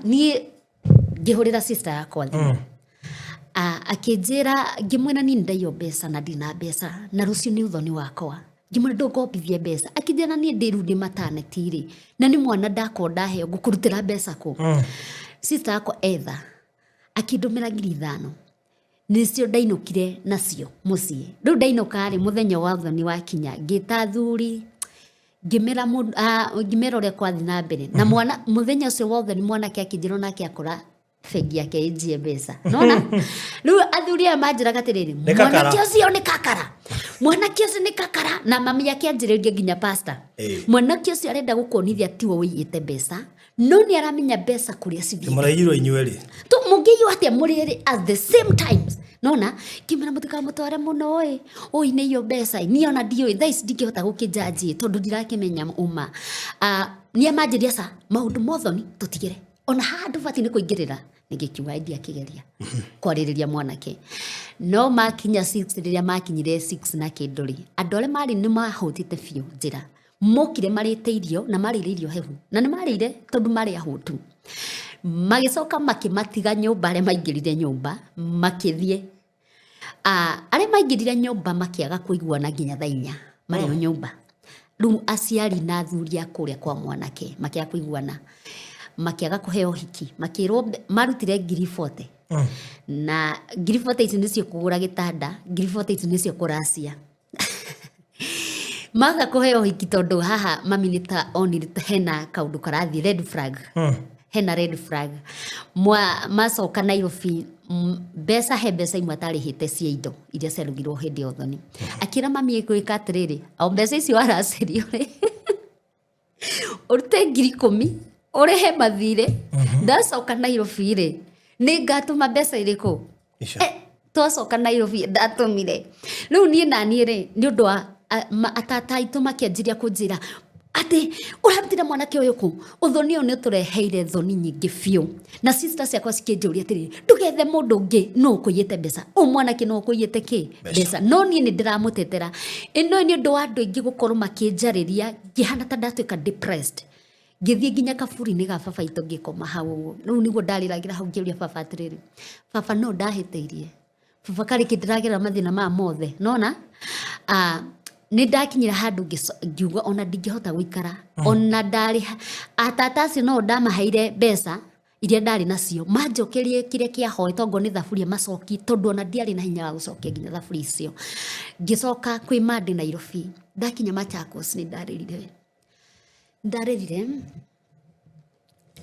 nie ngihurira sister yakwa thimu akinjira ngimwena ni ndayo mbeca na ndina mbeca na rucio ni uthoni wakwa ngimwena ndungobithie mbeca akinjira ni ndirundi maternity ri na ni mwana ndakonda he ngukurutira mbeca ku sister yakwa etha akindumira 5,000 nicio ndainukire nacio mucii riu ndainuka ri muthenya wa uthoni wakinya ngita thuri ngimera uria kwathi na mbere na mwana muthenya ucio wa uthoni mwanake akinjira nake akora bengi yake ijie mbeca nona riu athuri aya manjiraga atiriri mwanake ucio ni kakara mwanake ucio ni kakara na mami yake anjiririe nginya pastor mwanake ucio arenda gukonithia tiwo wiyite mbeca no ni aramenya mbeca kuria cithi muraigirwo inyueri tu mungiyo atia muriri at the same times nona kimera mutika mutware muno oi ni yo mbeca ni ona dio thais ndingihota gukijaji tondu ndirakimenya uma ni amanjiria sa maundu mothoni tutigire ona handu bati ni kuingirira nigikiwa ndia kigeria kwaririria mwanake no makinya 6 riria makinyire 6 na kinduri andu aria mari ni mahutite biu njira mokire marite irio na marire irio hehu na ni marire tondu mari ahutu magicoka makimatiga nyumba aria maingirire nyumba makithie aria maingirire nyumba makiaga kuiguana nginya thainya mari nyumba riu aciari na athuri akuria kwa mwanake makiaga kuiguana makiaga kuheo hiki makirwo marutire 40,000 na 40,000 ici nicio kugura gitanda 40,000 ici nicio kuracia maga kuheo hiki tondu haha mami nita onire hena kaundu karathi red flag hena red flag macoka Nairobi mbeca he mbeca imwe atarihite cia indo iria ciarugirwo hindi uthoni akira mami gwika atiriri au mbeca icio aracirio urute 10,000 urehe mathire ndacoka Nairobi ri ni ngatuma mbeca iriku twacoka Nairobi ndatumire riu nie nani ri ni undu wa atata itu makianjiria kunjira ati urabitira mwanake uyu ku uthoni uyu tureheire thoni nyingi biu na sisters yakwa cikinjuria atiri ndugethe mundu ungi no kuyite mbeca mwanake no kuyite ki mbeca no nie ni ndiramutetera ino ni undu wa andu ingi gukorwo makinjariria ngihana ta ndatuika depressed ngithie nginya kaburi-inĩ ga baba itũ ngĩkoma hau rĩu nĩguo ndarĩragĩra hau ngĩũria baba atĩrĩrĩ baba no ndahĩtĩirie baba karĩkĩ ndĩragerera mathĩna maya mothe nona nĩ ndakinyĩra handũ ngiuga ona ndingĩhota gũikara ona ndarĩ atata acio no ndamaheire mbeca iria ndarĩ nacio manjokerie kĩrĩa kĩahoe tongo nĩ thaburia macoki tondũ ona ndiarĩ na hinya wa gũcokia nginya thaburia icio ngĩcoka kwĩ Madi Nairobi ndakinya Machakos nĩ ndarĩrire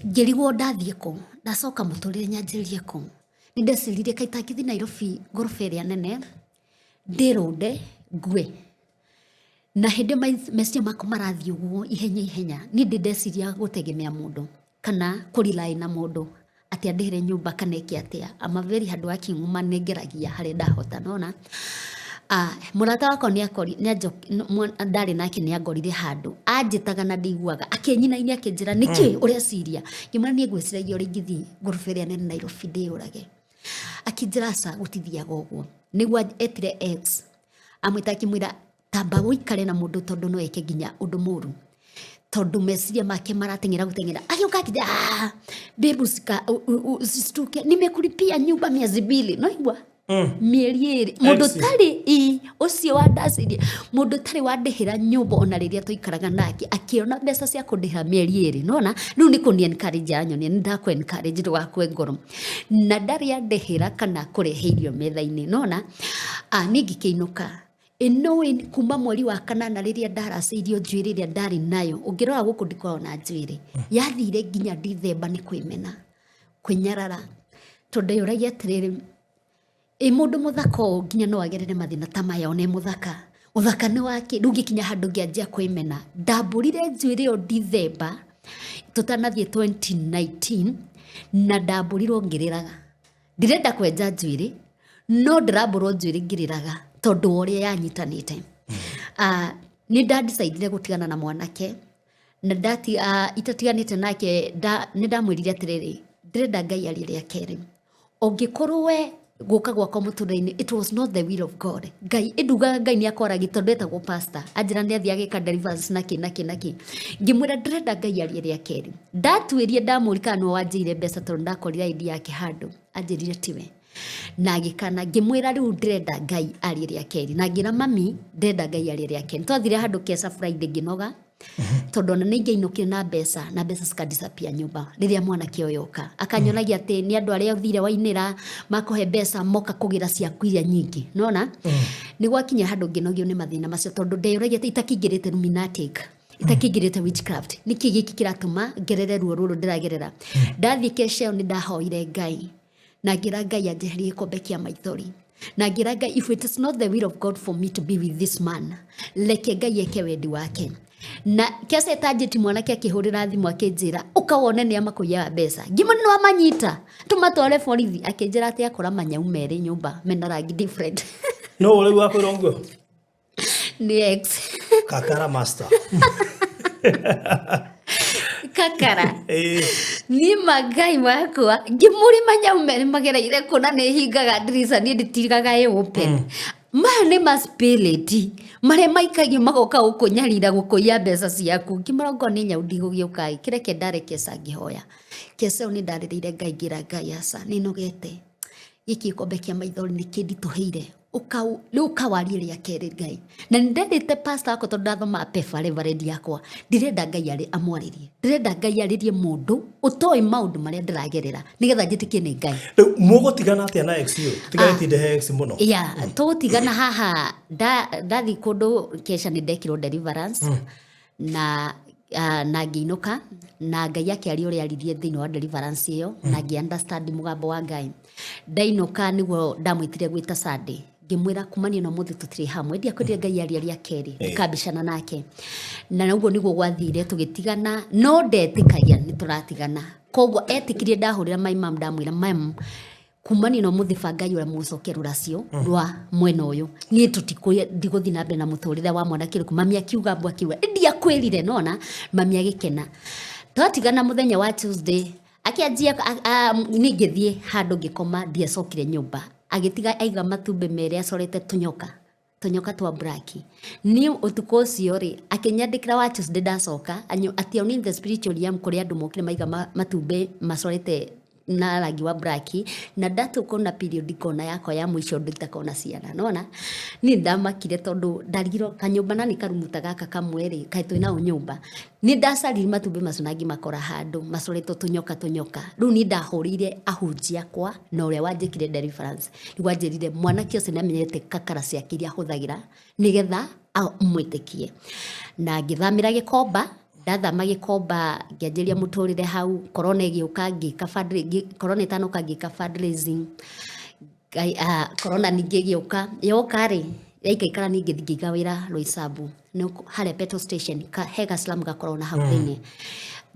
ngĩrigwo ndathiĩ kũ ndacoka mũtũrĩre nyanjĩrĩrie kũ nĩ ndeciririe kaita ngĩthiĩ Nairobi ngoroba ĩrĩa nene ndĩrũnde ngue na hĩndĩ meciria makwa marathiĩ ũguo ihenya niĩ ndĩndeciria gũtegemea mũndũ kana kũrĩlaĩ na mũndũ atĩ andĩhĩre nyũmba kana ĩke atĩa ama very hard working woman nĩ ngeragia harĩa ndahota nona mũrata wakwa ndarĩ nake nĩ angorire handũ anjĩtaga na ndĩiguaga akĩnyina-inĩ akĩnjĩra nĩkĩ ũreciria ngĩmwĩra niĩ ngwĩciragia ũrĩa ingĩthiĩ ngoroba ĩrĩa nene Nairobi ndĩyũrage akĩnjĩra aca gũtithiaga ũguo nĩguo etire ex amwĩta akĩmwĩra tamba wĩikare na mũndũ tondũ no eke nginya ũndũ mũru tondũ meciria make marateng'era gũteng'era agĩũka akĩnjĩra babe usituke nimekulipia nyumba miezi 2 no igua mieri 2 mũndũ tarĩ ũcio wandacirie mũndũ tarĩ wandĩhĩra nyũmba ona rĩrĩa tũikaraga nake akĩona mbeca cia kũndĩha mieri 2 nona rĩu nĩ kũni encourage anyonia nĩ ndakũ encourage ndũgakue ngoro na ndarĩ andĩhĩra kana kũrehe irio metha-inĩ nona niĩ ngĩkĩinũka ĩno kuma mweri wa kanana rĩrĩa ndaracĩirio njuĩrĩ ĩrĩa ndarĩ nayo ũngĩrora gũkũ ndikoragwo na njuĩrĩ yathire nginya Dithemba nĩ kwĩmena kwĩnyarara tondũ yũragia atĩrĩrĩ mũndũ mũthaka ũũ nginya no agerere mathĩna ta maya ona mũthaka ũthaka nĩ wake rĩu ngĩkinya handũ ngĩanjia kwĩmena ndambũrire njuĩrĩ ĩyo Dithemba tũtanathiĩ 2019 na ndambũrirwo ngĩrĩraga ndirenda kwenja njuĩrĩ no ndĩrambũrwo njuĩrĩ ngĩrĩraga tondũ ũrĩa yanyitanĩte nĩ ndadicaidire gũtigana na mwanake na itatiganĩte nake nĩ ndamwĩrire atĩrĩrĩ ndĩrenda Ngai arĩ rĩa kerĩ ũngĩkorwo we gũka gwakwa mũtũrĩre-inĩ it was not the will of God Ngai ndugaga Ngai nĩ akoragi tondũ etagwo pastor anjĩra nĩ athiĩ agĩka deliverance naki ngĩmwĩra ndĩrenda Ngai arĩ rĩa kerĩ ndatuĩrie ndamũrika no wanjĩire mbeca tondũ ndakorire ID yake handũ anjĩrire tiwe na gĩkana ngĩmwĩra rĩu ndĩrenda Ngai arĩ rĩa kerĩ na ngĩra mami ndĩrenda Ngai arĩ rĩa kerĩ twathire handũ Kesa Friday ngĩnoga tondũ ona nĩ ingĩinũkire na mbeca cikadisappear nyũmba rĩrĩa mwanake ũyũ oka akanyonagia atĩ nĩ andũ arĩa thire wainĩra makũhe mbeca moka kũgĩra ciaku iria nyingĩ nona nĩ gwakinya handũ ngĩnogio nĩ mathĩna macio tondũ ndeyũragia atĩ itakĩingĩrĩte Illuminatic itakĩingĩrĩte witchcraft nĩkĩ gĩkĩ kĩratũma ngerere ruo rũrũ ndĩragerera ndathiĩ Kesha nĩ ndahoire Ngai na ngira Ngai anjeherie gĩkombe kĩa maithori na ngira Ngai if it is not the will of God for me to be with this man leke Ngai eke wendi wake na Kesa etanjĩti mwanake akĩhũrĩra thimũ akĩnjĩra ũkawone nĩ amakũiyaga mbeca ngĩmwĩra nĩ wamanyita tũmatware borithi akĩnjĩra atĩ akora manyau merĩ nyũmba mena rangi different no ũrĩu wakwĩrwo nguo nĩ ex kakara master kakara ni Ngai wakwa ngĩmũrĩ manyau merĩ magereire kũna nĩ hingaga ndirica niĩ ndĩtigaga open mane maspiriti marĩa maikagio magoka gũkũnyarira gũkũiya mbeca ciaku ngĩmarongo nĩ nyau ndigũgĩũka kĩreke ndare Kesa ngĩhoya Kesa nĩ ndarĩrĩire Ngai ngira Ngai aca nĩ nogete gĩkĩ gĩkombe kĩa maithori nĩ kĩnditũhĩire ũkawarie rĩa kerĩ Ngai na ndendete pastor akwa tondũ ndathoma pefa reverend yakwa ndirenda Ngai arĩ amwarĩrie ndirenda Ngai arĩrie mũndũ ũtoĩ maũndũ marĩa ndĩragerera nĩgetha njĩtĩkie nĩ Ngai rĩu mũgũtigana atĩa na ex ũyũ tiganĩtie ndehe ex mũno tũgũtigana haha ndathi kũndũ Kesha nĩ ndekirwo deliverance na ngĩinũka na Ngai akĩaria ũrĩa aririe thĩinĩ wa deliverance ĩyo na ngĩ understand mũgambo wa Ngai ndainũka nĩguo ndamwĩtire gwĩta Sunday ngĩmwĩra kumania na mũthĩ tũtirĩ hamwe ndiakwĩrire Ngai aria rĩa kerĩ ndikambicana nake na ũguo nĩguo gwathire tũgĩtigana no ndetĩkagia nĩ tũratigana koguo etĩkirie ndahũrĩra my mom ndamwĩra mam kumania na mũthĩ banga Ngai ũrĩa mũgũcokera rũracio rwa mwena ũyũ niĩ ndigũthiĩ na mbere na mũtũrĩre wa mwanake ũrĩkũ mami akiuga mbũ akiuga ndiakwĩrire nona mami agĩkena twatigana mũthenya wa Tuesday akĩanjia nĩ ngĩthiĩ handũ ngĩkoma ndiacokire nyũmba agĩtiga aiga matumbĩ merĩ acorete tũnyoka tunyoka twa black ni utuko ucio ri akinyandikira wa Tuesday ndacoka ati on in the spiritual realm kuri andu mokire maiga matumbe macorete na rangi wa black na ndatuko na period kona yakwa ya mwisho nditakona ciana nona ni ndamakire tondu ndarigiro kanyumba na ni karumuta gaka kamweri kaitwe na unyumba ni ndacari matumbe maconangi makora handu macoretwo tunyoka riu ni ndahurire ahunjia kwa na uria wanjikire deliverance ni wanjirire mwanake ucio namenyete kakara ciake iria huthagira nigetha amwitikie na ngithamira Gikomba ndathama Gikomba ngianjiria muturire hau corona igiuka ngika corona itanuka ngika fundraising corona ningi igiuka yoka ri yaikaikara ningi ngiga wira Loisabu no hare petrol station hega slam ga corona hau thini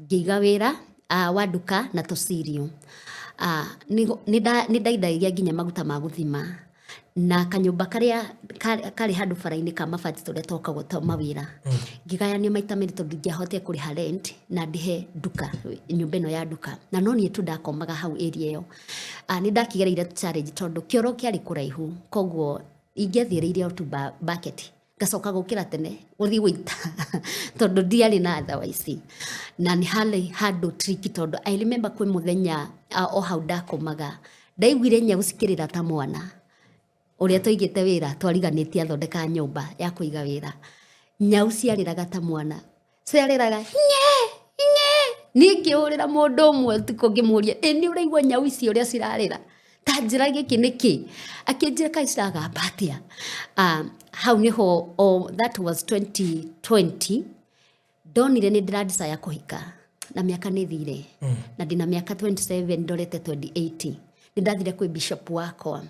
ngiga wira wa duka na tosirio ni ndaidairia nginya maguta ma guthima na kanyumba karia kari handu faraini ka mabati turia toka gutoma mawira ngigayania maita meri tondu ngiahote kuriha rent na ndihe duka nyumba ino ya duka na no nie tu ndakomaga hau area iyo ni ndakigereire challenge tondu kioro kiari kuraihu koguo ingethiereire tu bucket gacoka gukira tene uthi wita tondu ndiari na otherwise na ni handu tricky tondu I remember kwi muthenya o hau ndakomaga ndaiguire nya gusikirira ta mwana uria toigite wira twariganitie athondeka nyumba ya kuiga wira nyau ciariraga ta mwana ciariraga ningi urira mundu umwe tuko ngimuria ni uraigwa nyau ici uria cirarira ta njira giki niki akinjira kai ciragamba atia how niho that was 2020 donire ni ndiradisa ya kuhika na miaka ni thire na ndina miaka 27 ndorete 2080 ndathire kwi bishop wakwa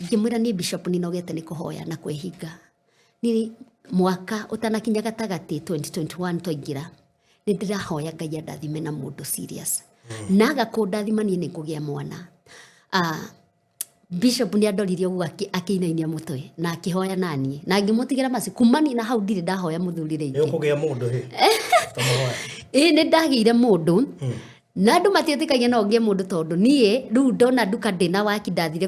ngimwira ni bishop ni nogete ni kuhoya na kwehinga ni mwaka utanakinya gatagati 2021 twaingira ni ndirahoya Ngai ndathime na mundu serious naga kundathima ni ngugia mwana bishop ni andoririe uguo akiinainia mutwe na akihoya nani na ngimutigira maci kumani na hau ndire ndahoya muthurire ingi kugia mundu ni ndagire mundu na andu matietikagia no ngie mundu tondu nie riu ndona nduka ndina waki ndathire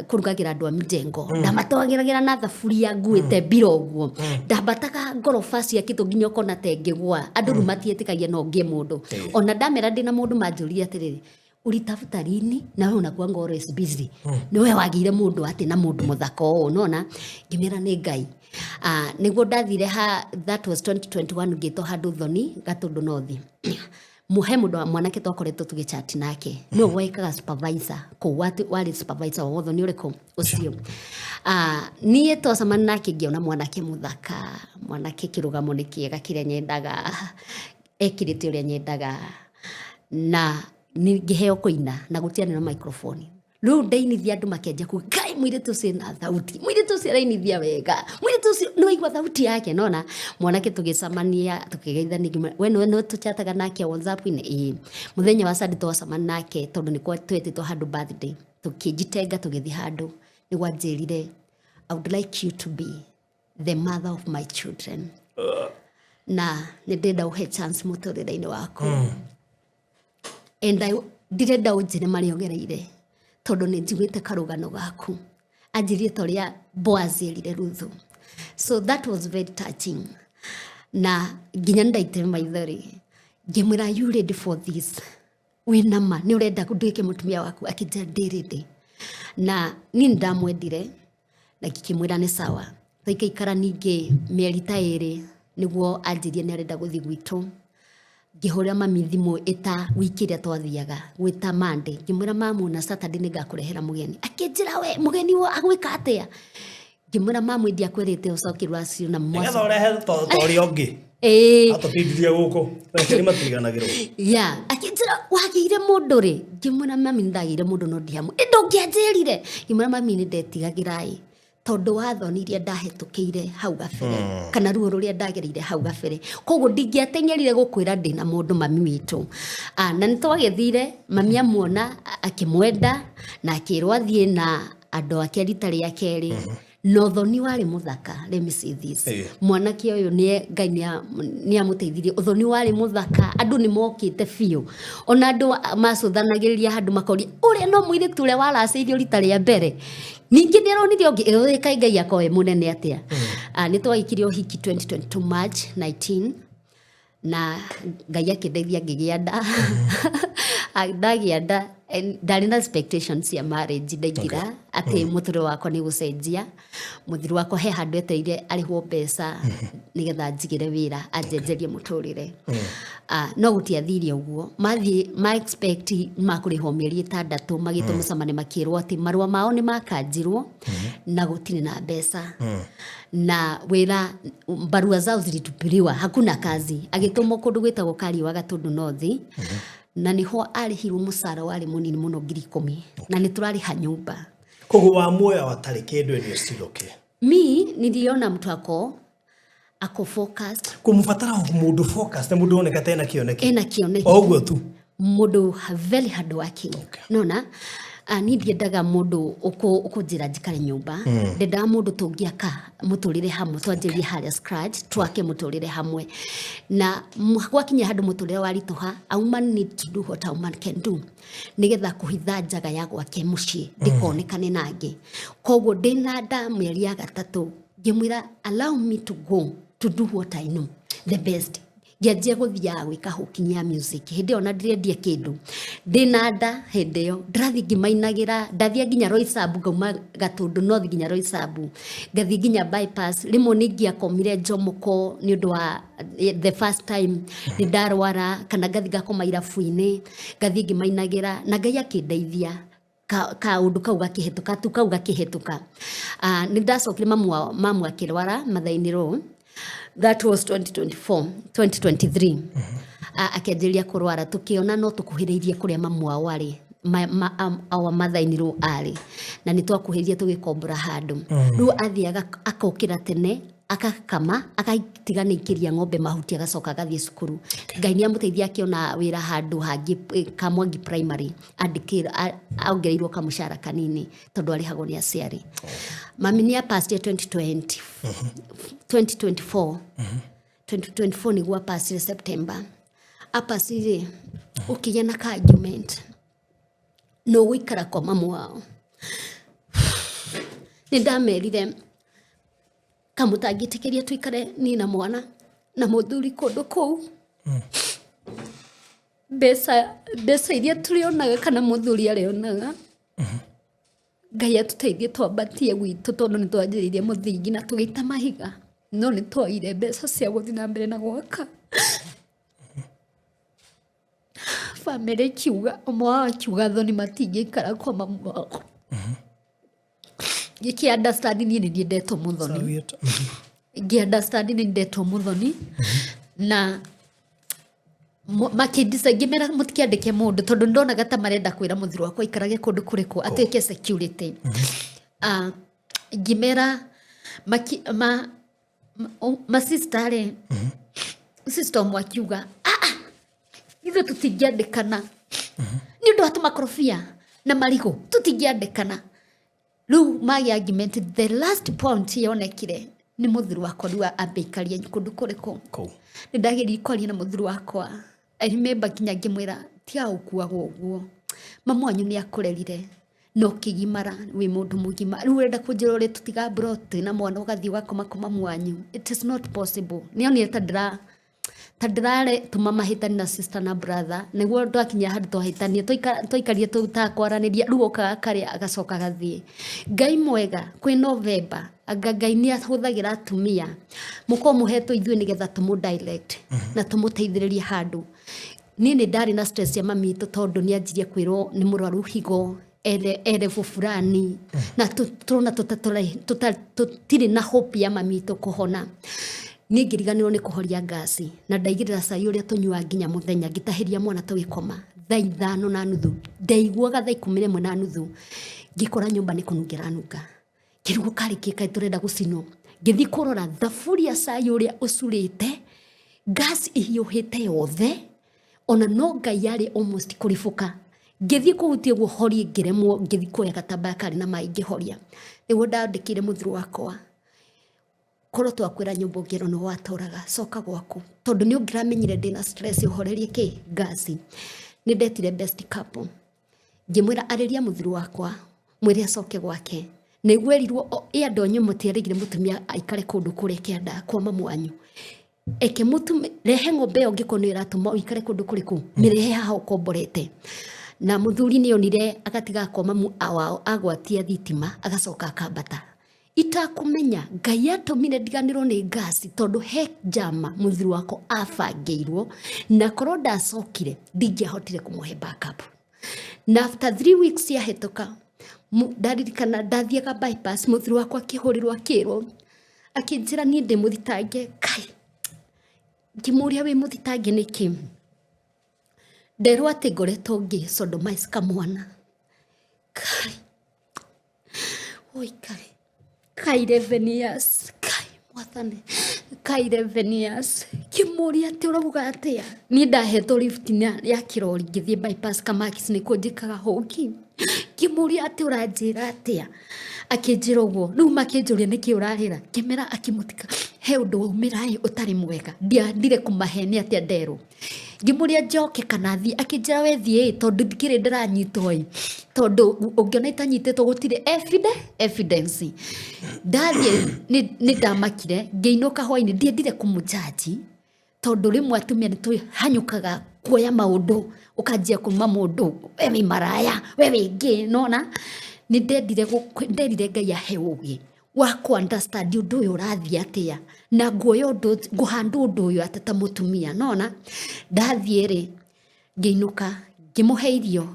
kurugagira andu a mijengo ndamatwagiragira na thaburia nguite mbira uguo ndambataga ngoroba cia kitu nginya kona tengegwa andu riu matietikagia no ngie mundu ona ndamera ndina mundu manjuririe atiriri uritafuta rini na wewe unakuwa ngoro is busy niwe wagire mundu ati na mundu muthaka o nona ngimera ni Ngai niguo ndathire that was 2021 ngito handu thoni gatundu nothi muhe mundu mwanake twakoretwo tugichat nake no waikaga supervisor ko wali supervisor wotho ni uriko ucio nie twacamana nake ngiona mwanake muthaka mwanake kirugamo ni kiega kiria nyendaga ekirite uria nyendaga na ngiheo kuina na gutiana na microphone riu ndainithia andu makenja ku Ngai mwire tucie na thauti mwire tucie rainithia wega mwire tucie no igwa thauti yake nona mwanake tugicamania tukigeithania we tuchataga nake WhatsApp ni muthenya wa Sunday twacamana nake tondu ni kwa twetitwo handu birthday tukijitenga tugithi handu ni gwanjirire I would like you to be the mother of my children na ni ndenda uhe chance muturire-ini waku and I ndirenda unjire mariongereire tondu ni njiguite karugano gaku anjirie toria Boaz erire Ruthu so that was very touching na nginya ndaite maithori ngimwira you ready for this wina ma ni urenda kunduike mutumia waku akija ndiridi na ni ndamwendire na ngikimwira ni sawa thaikaikara ningi mieri ta iri niguo anjirie ni arenda guthi gwitu ngihora mami thimu eta wikiria twathiaga gwita Monday ngimwira mamu na Saturday ni ngakurehera mugeni akinjira we mugeni wo agwika atia ngimwira mamu ndia kwirite ucokirwa acio na mwaci ngetha urehe tori ongi atotindithia guku ni matiganagirwo akinjira wagire mundu ri ngimwira mami ndagire mundu no ndiamu ndo ngianjirire ngimwira mami ni ndetigagirai tondu wathonirie ndahetukire hau gabere kana ruo ruria ndagereire hau gabere koguo ndingiatengerire gukwira ndina mundu mami witu na nitwagethire mami amuona akimwenda na akirwo athie na andu ake rita ria keri no thoni wari muthaka let me say this mwanake uyu ni Ngai ni amuteithirie uthoni wari muthaka andu ni mokite fiu ona andu macuthanagiria handu makori uri no mwire tule wala aceirio rita ria mbere Ningĩ nĩaronithio ũngĩ kaingai yako we munene atia. Nĩ twagĩkire ũhiki 2022 March 19 na Ngai akĩndeithia ngĩgĩa nda. Ndagĩa nda ndarĩ na expectations cia marriage ndaingĩra atĩ mũtũrĩre wakwa nĩ gũcenjia. Mũthuri wakwa he handũ etereire arĩhwo mbeca nĩgetha njigĩre wĩra anjenjerie mũtũrĩre. No gũtiathiire ũguo. Ma expect makũrĩhwo mĩeri 6 magĩtwo mũcamane makĩrwo atĩ marũa mao nĩ makanjirwo na gũtirĩ na mbeca. Na wĩra barua zao zilitupiliwa hakuna kazi. Agĩtũmwo kũndũ gwĩtagwo Kariwa Gatundu North. Na niho arĩhirwo mũcara warĩ mũnini mũno 10,000 na nĩ tũrarĩha nyũmba. Koguo wa muoya watarĩ kĩndũ ndio stiloke. Niliona mtu ako focused. Kumfatara mũndũ focused na mũndũ oneka tena kĩoneki. Ena kĩoneki. Oguo tu. Mũndũ very hard working. Nona ndiendaga mũndũ ũkũnjĩra njikare nyũmba. Ndendaga mũndũ tũngĩaka mũtũrĩre hamwe twanjĩrie harĩa scratch twake mũtũrĩre hamwe. Na gwakinya handũ mũtũrĩre waritũha, a woman need to do what a woman can do. Nĩgetha kũhitha njaga ya gwake mũciĩ ndĩkonekane nangĩ. Koguo ndĩna nda mĩeri ya 3 ngĩmwĩra allow me to go to do what I know the best. Ngĩanjia gũthiaga gwĩka hooking ya music. Hĩndĩ ĩyo na ndirendia kĩndũ. Ndĩna nda hĩndĩ ĩyo ndathi ngĩmainagĩra ndathia nginya Roysambu ngauma Gatundu North nginya Roysambu. Ngathi nginya bypass rĩmwe nĩ ngĩakomire Njomoko nĩ ũndũ wa the first time nĩ ndarwara kana ngathi ngakoma irabu-inĩ ngathi ngĩmainagĩra na Ngai akĩndeithia kaũndũ kau gakĩhetũka. Nĩ ndacokire mamu akĩrwara Mathainĩ Road. That was 2023. Akĩanjĩrĩria kũrwara tũkĩona no tũkuhĩrĩirie kũrĩa mamu wao arĩ our Mathainĩ Road arĩ na nĩ twakuhĩrĩirie tũgĩkombora handũ. Rĩu athiaga akokĩra tene akakama akatiga nĩikĩria ng'ombe mahuti agacoka agathiĩ cukuru. Ngai nĩamũteithia akĩona wĩra handũ hangĩ Kamwangi primary andĩkĩrwo ongereirwo kamũcara kanini tondũ arĩhagwo nĩ aciari. Mami nĩ apasire 2024 nĩguo apasire September. Apasire ũkĩgĩa na ka argument no gũikara kwa mamu wao. Nĩ ndamerire kamũtangĩtĩkĩria tuikare ni na mwana na mũthuri kũndũ kũu. Mbeca iria tũrĩonaga kana mũthuri arĩonaga Ngai atũteithie twambatie gwitũ tondũ nĩ twanjĩrĩirie mũthingi na tũgĩita mahiga no nĩ twaire mbeca cia gũthiĩ na mbere na gwaka. Famĩlĩ kiuga ũmwe wao akiuga thoni matingĩikara kwa mamu wao. Ngĩkĩunderstand niĩ nĩ ndetwo mũthoni. Ngĩunderstand nĩ ndetwo mũthoni na makĩndisa ngĩmera mũtikĩandĩke mũndũ tondũ ndonaga ta marenda kwĩra mũthuri wakwa ikarage kũndũ kũrĩkũ atuĩke security. Ngĩmera sister sister ũmwe akiuga ithuĩ tũtingĩandĩkana nĩ ũndũ wa tũmakorobia na marigũ tũtingĩandĩkana. Rĩu magĩa argument the last point yonekire nĩ mũthuri wakwa rĩu ambĩikaria kũndũ kũrĩkũ. Nĩ ndageria kwaria na mũthuri wakwa. I remember kinya ngĩmwĩra tiga gũkuaga ũguo mamu wanyu nĩ akũrerire no kĩgimara wĩ mũndũ mũgima rĩu ũrenda kũnjĩra ũrĩa tũtigambũra twĩna mwana ũgathiĩ ũgakoma kwa mamu wanyu. It is not possible. Nĩonire ta ndĩratũma mahĩtani na sister na brother nĩguo twakinya handũ twahĩtania twaikarie tũtakwaranĩria rĩu okaga karĩa agacoka agathiĩ. Ngai mwega kwĩ November anga Ngai nĩ ahũthagĩra atumia mũkorwo mũhetwo ithuĩ nĩgetha tũmũdirect na tũmũteithĩrĩrie handũ. Niĩ nĩ ndarĩ na stress ya mami witũ tondũ nĩ anjirie kwĩrwo nĩ mũrwaru higo erevu fulani na tũrona tũtirĩ na hope ya mami witũ kũhona. Niĩ ngĩriganĩrwo nĩ kũhoria ngasi na ndaigĩrĩra cai ũrĩa tũnyuaga nginya mũthenya ngĩtahĩria mwana tũgĩkoma thaa 5:30 ndaiguaga thaa 11:30 ngĩkora nyũmba nĩ kũnungĩra nunga. Kĩrugũ karĩkĩ kaĩ tũrenda gũcinwo. Ngĩthiĩ kũrora thaburia cai ũrĩa ũcurĩte gas ihiũhĩte yothe ona no Ngai yarĩ almost kũribũka. Ngĩthiĩ kũhutia guo horie ngĩremwo ngĩthiĩ kuoya gatambaya karĩ na maĩ ngĩhoria. Nĩguo ndandĩkĩire mũthuri wakwa korwo twakwĩra nyũmba ũngĩrwo nĩ watũraga coka gwaku tondũ nĩ ũngĩramenyire ndĩna stress ũhorerie gasi. Nĩ ndetire best couple ngĩmwĩra arĩria mũthuri wakwa mwĩre acoke gwake nĩguo erirwo andũ anyu mũtiarĩgire mũtumia aikare kũndũ kũrĩa kĩanda kwa mamu wanyu eke mũtumia rehe ng'ombe ĩyo ngĩko nĩ ĩratũma ũikare kũndũ kũrĩkũ mĩrehe haha ũkomborete na mũthuri nĩ onire agatiga kwa mamu wao agwatia thitima agacoka akambata itakumenya Ngai atũmire ndiganĩrwo nĩ ngasi tondũ he njama mũthuri wako abangĩirwo na korwo ndacokire ndingĩahotire kũmũhe backup na after 3 weeks yahĩtũka ndaririkana ndathiaga bypass mũthuri wakwa akĩhũrĩrwo akĩrwo akĩnjĩra niĩ ndĩ mũthitange Kai ngĩmũria wĩ mũthitange nĩkĩ nderwo atĩ ngoretwo ngĩsodomize kamwana Kai oi Kai 11 years Kai mwathani Kai 11 years kĩmũria atĩ ũrauga atĩa niĩ ndahetwo lift ya kĩrori ngĩthiĩ bypass Kamakis nĩkuo njĩkaga hongi kĩmũria atĩ ũranjĩra atĩa akĩnjĩra ũguo rĩu makĩnjũria nĩkĩ ũrarĩra kĩmera akĩmũtika he ũndũ waumĩra ũtarĩ mwega ndiandire kũmahenia atĩa nderwo ngĩmũria njoke kana thiĩ akĩnjĩra we thiĩ tondũ ndikĩrĩ ndĩranyitwo tondũ ũngĩona itanyitĩtwo gũtirĩ evidence ndathiĩ nĩ ndamakire ngĩinũka hwainĩ ndiendire kũmũjaji tondũ rĩmwe atumia nĩ twĩhanyũkaga kuoya maũndũ ũkanjia kuma mũndũ we wĩ maraya we wĩngĩ nona nĩ nderire Ngai ahe ũgĩ wa ku-understand ũndũ ũyũ ũrathiĩ atĩa na ngũhandwo ũndũ ũyũ atĩ ta mũtumia nona ndathiĩ ngĩinũka ngĩmũhe irio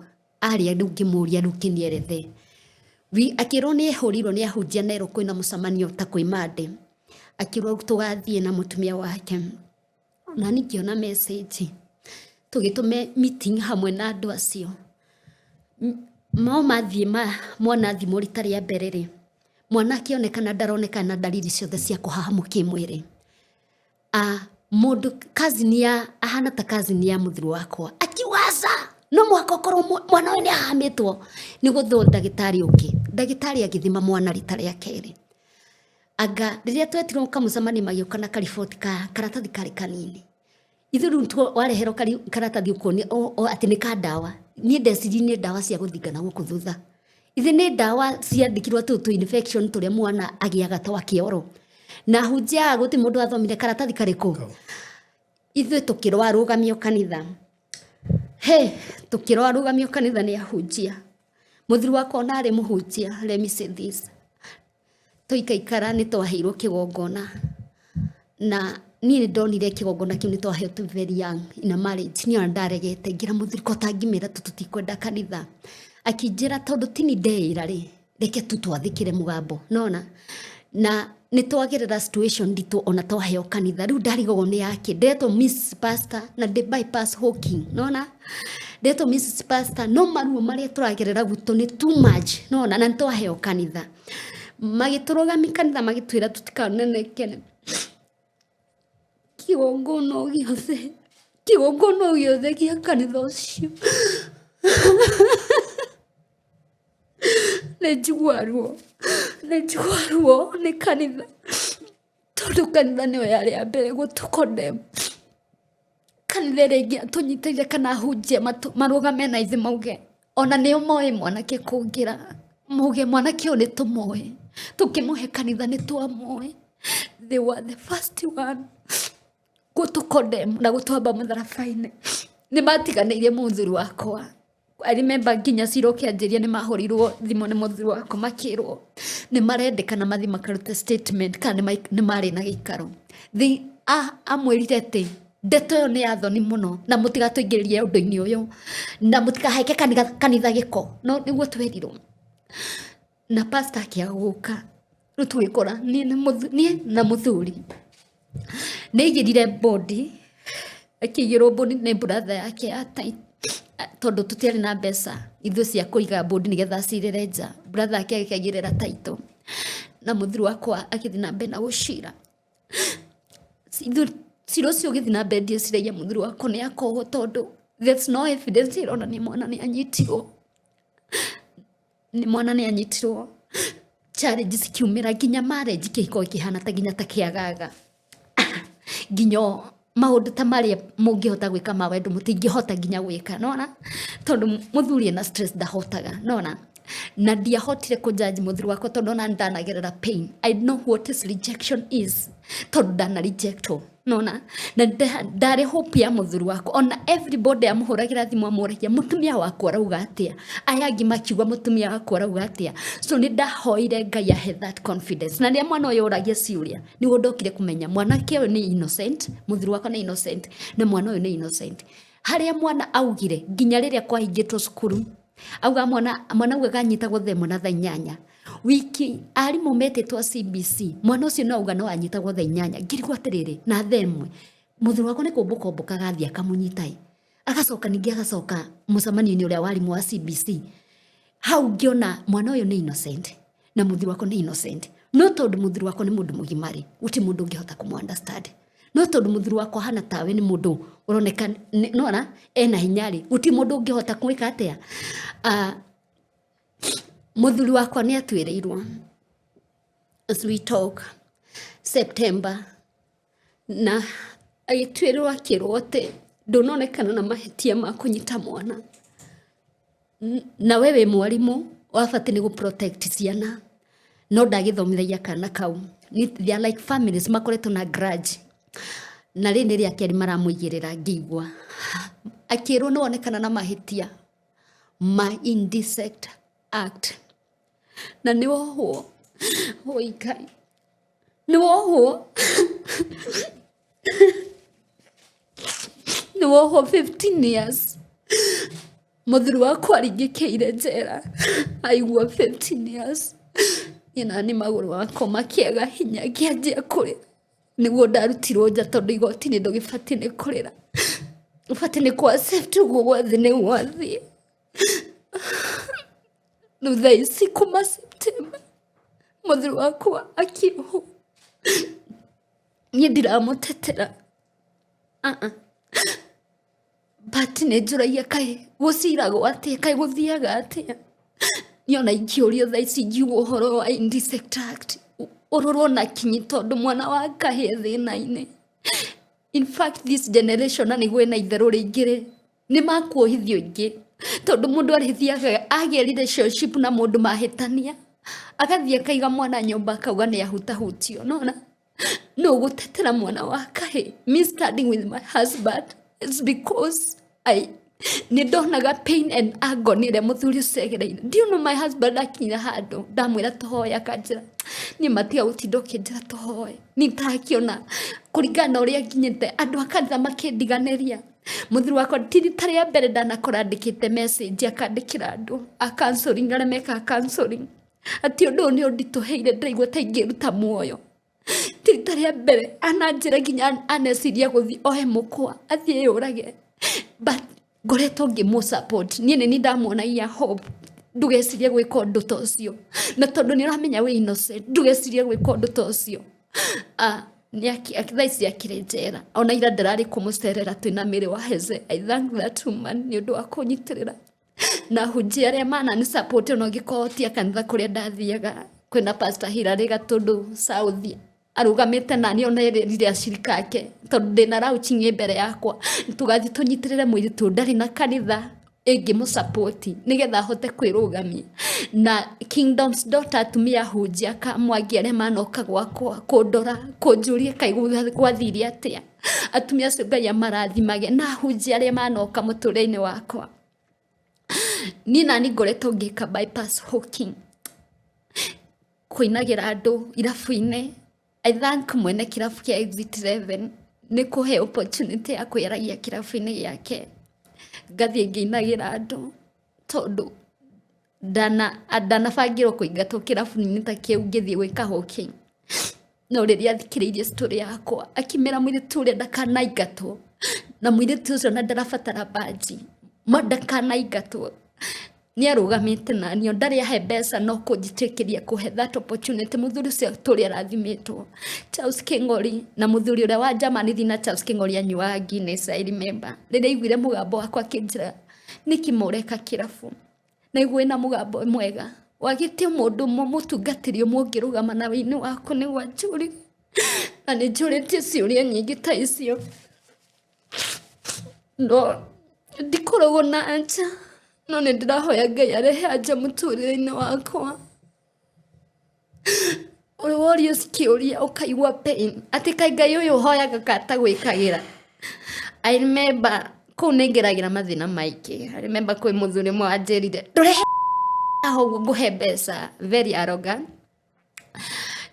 arĩa rĩu ngĩmũria rĩu kĩnierethe akĩrwo nĩ ehũrirwo nĩ ahunjia Nairũ kwĩna mũcemanio ta kwĩ Monday akĩrwo tũgathiĩ na mũtumia wake na nĩ ngĩona message tũgĩtũme meeting hamwe na andũ acio mathiĩ mwana thimũ rita rĩa mbere mwana akĩonekana ndaronekana dalili ciothe cia kũhahamũ kĩmwĩrĩ mũndũ ahana ta cousin ya mũthuri wakwa akiwaza no mwaka ũkorwo mwana ũyũ nĩ ahahamĩtwo nĩ gũthwo ndagĩtarĩ ũngĩ ndagĩtarĩ agĩthima mwana rita rĩa kerĩ anga rĩrĩa twetirwo kamũcemanio magĩũka na kariboti karatathi karĩ kanini ithuĩ rĩu wareherwo karatathi ũkuo atĩ nĩ ka ndawa niĩ ndecirie nĩ ndawa cia gũthingana gũkũ thutha ithe nĩ ndawa ciandĩkirwo tũ infection tũrĩa mwana agĩaga ta wa kĩoro na hunjia gũtĩ mũndũ athomire karatathi karĩkũ ithuĩ tũkĩrwo arũgamio kanitha tũkĩrwo arũgamio kanitha nĩ ahunjia mũthuri wakwa ona arĩ mũhunjia let me say this tũikaikara nĩ twaheirwo kĩgongona na niĩ nĩ ndonire kĩgongona kĩu nĩ twahetwo very young in a marriage niĩ ona ndaregete ngira mũthuri ko tangĩmĩra tũtikwenda kanitha akĩnjĩra tondũ tini ndeĩra reke tu twathĩkĩre mũgambo nona na nĩ twagerera situation nditũ ona twaheo kanitha rĩu ndarigagwo nĩ yake ndetwo Miss Pastor na ndĩ bypass hawking nona ndetwo Mrs Pastor no maruo marĩa tũragerera gwitũ nĩ too much nona na nĩ twaheo kanitha magĩtũrũgamia kanitha magĩtwĩra tũtikanenekene kĩgongona gĩothe gĩa kanitha ũcio nĩ njiguarwo nĩ kanitha tondũ kanitha nĩyo yarĩ ya mbere gũtũkondem kanitha rĩngĩ tũnyitĩire kana hunjia marũgame na ithe mauge ona nĩo moĩ mwanake kũngĩra mauge mwanake ũyũ nĩ tũmoĩ tũkĩmũhe kanitha nĩ twamoĩ they were the first one gũtũkondem na gũtwamba mũtharaba-inĩ nĩ matiganĩire mũthuri wakwa I remember nginya Ciro kĩanjĩria nĩ mahũrirwo thimũ nĩ mũthuri wakwa makĩrwo nĩ marendekana mathi makaruta statement kana nĩ marĩ na gĩikaro amwĩrire atĩ ndeto ĩyo nĩ ya thoni mũno na mũtigatũingĩrĩrie ũndũ-inĩ ũyũ na mũtikaheke kanitha gĩko no nĩguo twerirwo na pastor akĩaga gũka rĩu tũgĩkora niĩ na mũthuri nĩ aigĩrire bodi akĩigĩrwo bodi nĩ brother yake ya tondũ tũtiarĩ na mbeca ithuĩ cia kũiga bodi nĩgetha cirĩre nja brother yake akĩigĩrĩra taito na mũthuri wakwa agĩthiĩ na mbere na gũcira Ciro ũcio ũgĩthiĩ na mbere ndieciragia mũthuri wakwa nĩ akohwo tondũ there's no evidence ĩronania mwana nĩ anyitirwo challenge cikiumĩra nginya marriage kĩhiko kĩhana ta nginya ta kĩagaga nginya maũndũ ta marĩa mũngĩhota gwĩka mawendo mũtingĩhota nginya gwĩka nona tondũ mũthuri ena stress ndahotaga nona na ndiahotire kũjaji mũthuri wakwa tondũ ona ndanagerera pain. I know what is rejection is tondũ ndana rejectwo nona na ndarĩ hope ya mũthuri wakwa ona everybody amũhũragĩra thimũ amũragia mũtumia wakwa arauga atĩa aya angĩ makiuga mũtumia wakwa arauga atĩa so nĩ ndahoire Ngai ahe that confidence na rĩrĩa mwana ũyũ ũragia ciũria nĩguo ndokire kũmenya mwanake ũyũ nĩ innocent mũthuri wakwa nĩ innocent na mwana ũyũ nĩ innocent harĩa mwana augire nginya rĩrĩa kwahingĩtwo cukuru auga mwana ũyũ ganyitagwo themwe na thaa 8 wiki arimũ metĩtwo CBC mwana ũcio no auga no anyitagwo thaa 8 ngirigwo atĩrĩrĩ na themwe mũthuri wakwa nĩ kũmbũka gathiĩ akamũnyita agacoka ningĩ agacoka mũcemanio-inĩ ũrĩa warimũ wa CBC hau ngĩona mwana ũyũ nĩ innocent na mũthuri wakwa nĩ innocent no tondũ mũthuri wakwa nĩ mũndũ mũgimari gũtirĩ mũndũ ũngĩhota kũmũ-understand no tondũ mũthuri wakwa hana tawe nĩ mũndũ ũroneka nona ena hinyarĩ gũtirĩ mũndũ ũngĩhota kwĩka atĩa mũthuri wakwa nĩ atuĩrĩirwo as we talk September na agĩtuĩrwo akĩrwo atĩ ndũnonekana na mahĩtia ma kũnyita mwana na we wĩ mwarimũ wabatiĩ nĩ gũ-protect ciana no ndagĩthomithagia kana kau they are like families makoretwo na grudge na rĩrĩ rĩa kerĩ maramũigĩrĩra ngĩigua akĩrwo nĩ wonekana na mahĩtia ma indecent act na nĩ wohwo Ngai nĩ wohwo nĩ wohwo 15 years mũthuri wakwa aringĩkĩire njera aigua 15 years ina nĩ magũrũ wakwa makĩaga hinya ngĩanjia kũrĩra nĩguo ndarutirwo nja tondũ igoti-inĩ ndũgĩbatiĩ nĩ kũrĩra ũbatiĩ nĩ kũ-accept ũguo gwathi nĩ gwathiĩ rĩu thaa ici kuma September mũthuri wakwa akĩohwo niĩ ndiramũtetera but nĩ njũragia kaĩ gũciragwo atĩa kaĩ gũthiaga atĩa niona ingĩũrio thaa ici ngiuga ũhoro wa indecent act ũrorwo na kinyi tondũ mwana wa kahĩĩ thĩna-inĩ in fact this generation na nĩguo ĩna itherũ rĩingĩ nĩ makuohithio ingĩ tondũ mũndũ arĩthiaga agĩa relationship na mũndũ mahĩtania agathiĩ akaiga mwana nyũmba akauga nĩ ahutahutio nona no gũtetera mwana wa kahĩĩ me standing with my husband it's because nĩ ndonaga pain and agony ĩrĩa mũthuri ũcio agereire. Do you know my husband akinya handũ ndamwĩra tũhoe akanjĩra niĩ matiga gũtinda ũkĩnjĩra tũhoe nĩ ntarakĩona kũringana na ũrĩa nginyĩte andũ a kanitha makĩndiganĩria mũthuri wakwa ti rita rĩa mbere ndanakora andĩkĩte message akandĩkĩra andũ a counseling arĩa mekaga counseling atĩ ũndũ ũyũ nĩ ũnditũheire ndĩraigua ta ingĩruta muoyo ti rita rĩa mbere ananjĩra nginya aneciria gũthiĩ ohe mũkwa athiĩ yũrage but ngoretwo ngĩmũ-support niĩ nĩ ndamuonagia hope ndũgecirie gwĩka ũndũ ta ũcio na tondũ nĩ ũramenya wĩ innocent ndũgecirie gwĩka ũndũ ta ũcio thaa ici akĩrĩ njera ona ira ndararĩ kũmũcerera twĩna mĩrĩ wa heze I thank that woman nĩ ũndũ wa kũnyitĩrĩra na hunjia arĩa manani support ona ũngĩkorwo ti kanitha kũrĩa ndathiaga kwĩna pastor Hilary Gatũndũ South arũgamĩte nani ona rĩrĩa acirika ake tondũ ndĩna rauchingi mbere yakwa tũgathiĩ tũnyitĩrĩre mũirĩtu ndarĩ na kanitha ĩngĩmũ-support nĩgetha ahote kwĩrũgamia na Kingdom's Daughter atumia hunjia kamwangi arĩa manoka gwakwa kũndora kũnjũria kaĩ gwathire atĩa atumia acio Ngai amarathimage na hunjia arĩa manoka mũtũrĩre-inĩ wakwa niĩ nani ngoretwo ngĩka bypass hawking kũinagĩra andũ irabu-inĩ I thank mwene kirabu kia Exit 11 nĩ kũhe opportunity ya kwĩyaragia kirabu-inĩ gĩake ngathiĩ ngĩinagĩra andũ tondũ ndanabangĩrwo kũingatwo kirabu-inĩ ta kĩu ngĩthiĩ gwĩka hawking no rĩrĩa athikĩrĩirie story yakwa akĩmera mũirĩtu ũrĩa ndakanaingatwo na mũirĩtu ũcio na ndarabatara baji ndakanaingatwo nĩ arũgamĩte nani ndarĩ ahe mbeca no kũnjĩtĩkĩria kũhe that opportunity mũthuri ũcio tũrĩa arathimĩtwo Charles Kĩng'ori na mũthuri ũrĩa wa Germany na Charles Kĩng'ori anyuaga Guinness I remember rĩrĩa aiguire mũgambo wakwa akĩnjĩra nĩkĩ mũreka kĩrabu na aiguire na mũgambo mwega wagĩtio mũndũ mũtungatĩri ũmwe ũngĩrũgama na wĩini waku nĩ wanjũri na nĩ njũrĩtie ciũria nyingĩ ta icio no ndikoragwo na anja no nĩ ndĩrahoya Ngai arehe anja mũtũrĩre-inĩ wakwa. Ũrĩ worio cikĩũria ũkaigua pain atĩ kaĩ Ngai ũyũ ũhoyaga kata gwĩkagĩra. I remember kũu nĩ ngeragĩra mathĩna maingĩ. I remember kwĩ mũthuri ũmwe wanjĩrire ndũrehe ũguo ngũhe mbeca, very arrogant.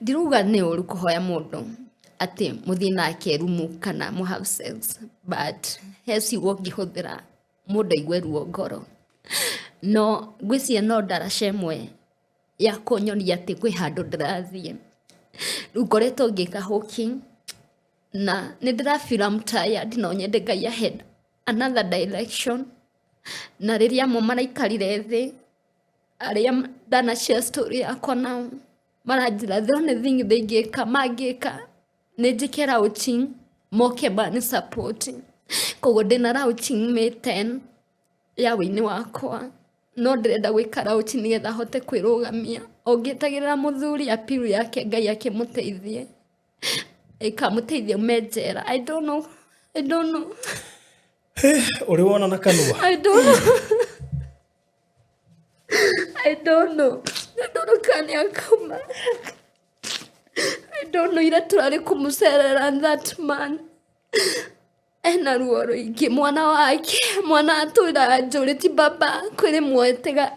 Ndiruga nĩ ũru kũhoya mũndũ atĩ mũthiĩ nake rumu kana mũ have sex, but he ciugo ngĩhũthĩra mũndũ aigue ruo ngoro. No ngwĩciria no ndaraca ĩmwe ya kũnyonia atĩ kwĩ handũ ndĩrathiĩ. Rĩu ngoretwo ngĩka hooking na nĩ ndĩrafeel I'm tired no nyende Ngai ahead another direction. Na rĩrĩa mo maraikarire thĩ arĩa ndana share story yakwa nao maranjĩra the only thing ingĩka mangĩka nĩ njĩke routing moke bani support. Koguo ndĩna routing May 10 ya wĩini wakwa no ndĩrenda gwĩka routing nĩgetha hote kwĩrũgamia o ngĩetagĩrĩra mũthuri appeal yake Ngai akĩmũteithie ĩkamũteithia ume njera. I don't know. Ũrĩ wona na kanua? I don't know kani akuma. I don't know ira turari kumucerera that man. Ena ruo rũingĩ mwana atũra njũrĩti baba kwĩrĩ mwete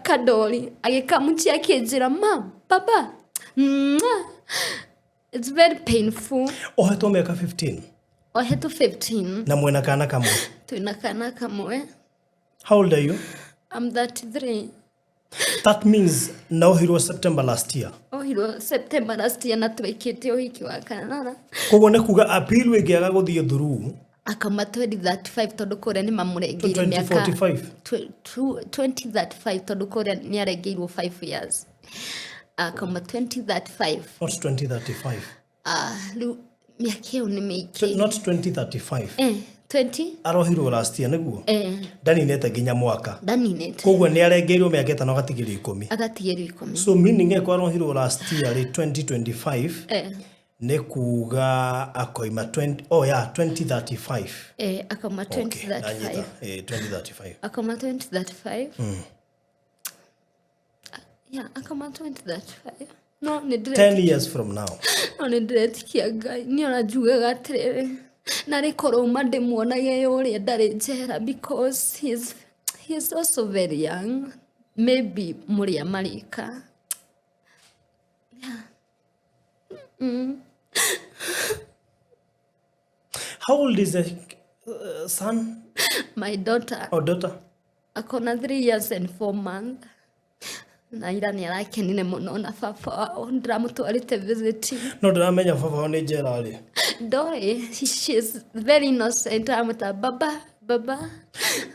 kadori agĩkamutia akĩnjĩra mam baba. It's very painful. Ohetwo mĩaka 15? Ohetwo 15. Na mwena kana kamwe? Twĩna kana kamwe. How old are you? I'm 33. That means naohirwo September last year. Ohirwo September last year na twĩkĩte ũhiki wa kanana. Koguo nĩ kuga appeal ĩngĩaga gũthiĩ through akama 2035 tondũ kũrĩa nĩ mamũrengeire mĩaka 2035 tondũ kũrĩa nĩ arengeirwo 5 years. Akama 2035. Not 2035. Rĩu mĩaka ĩyo nĩ mĩingĩ. Not 2035. 20? Arohirwo last year nĩguo? Ndaninete nginya mwaka. Ndaninete. Koguo nĩ arengeirwo mĩaka 5 agatigĩrio 10. Agatigĩrio 10. So meaning eko arohirwo last year 2025. Nĩ kuga akoima 2035. Akama 2035. 2035. Akama 2035. Yeah, akama 2035. No, 10 years from now. No, nĩ ndĩretikia Ngai nĩ ona njugaga atĩrĩrĩ na rĩkorwo uma ndĩmuonage ũrĩa ndarĩ njera because he is also very young, maybe mũrĩa marika. How old is the son? My daughter. Or daughter? Akona 3 years and 4 months. Na ira nĩ arakenire mũno na baba wao ndĩramũtwarĩte visit. No ndĩramenya baba wao nĩ njera rĩ? Ndoĩ, she is very innocent. Amũta baba.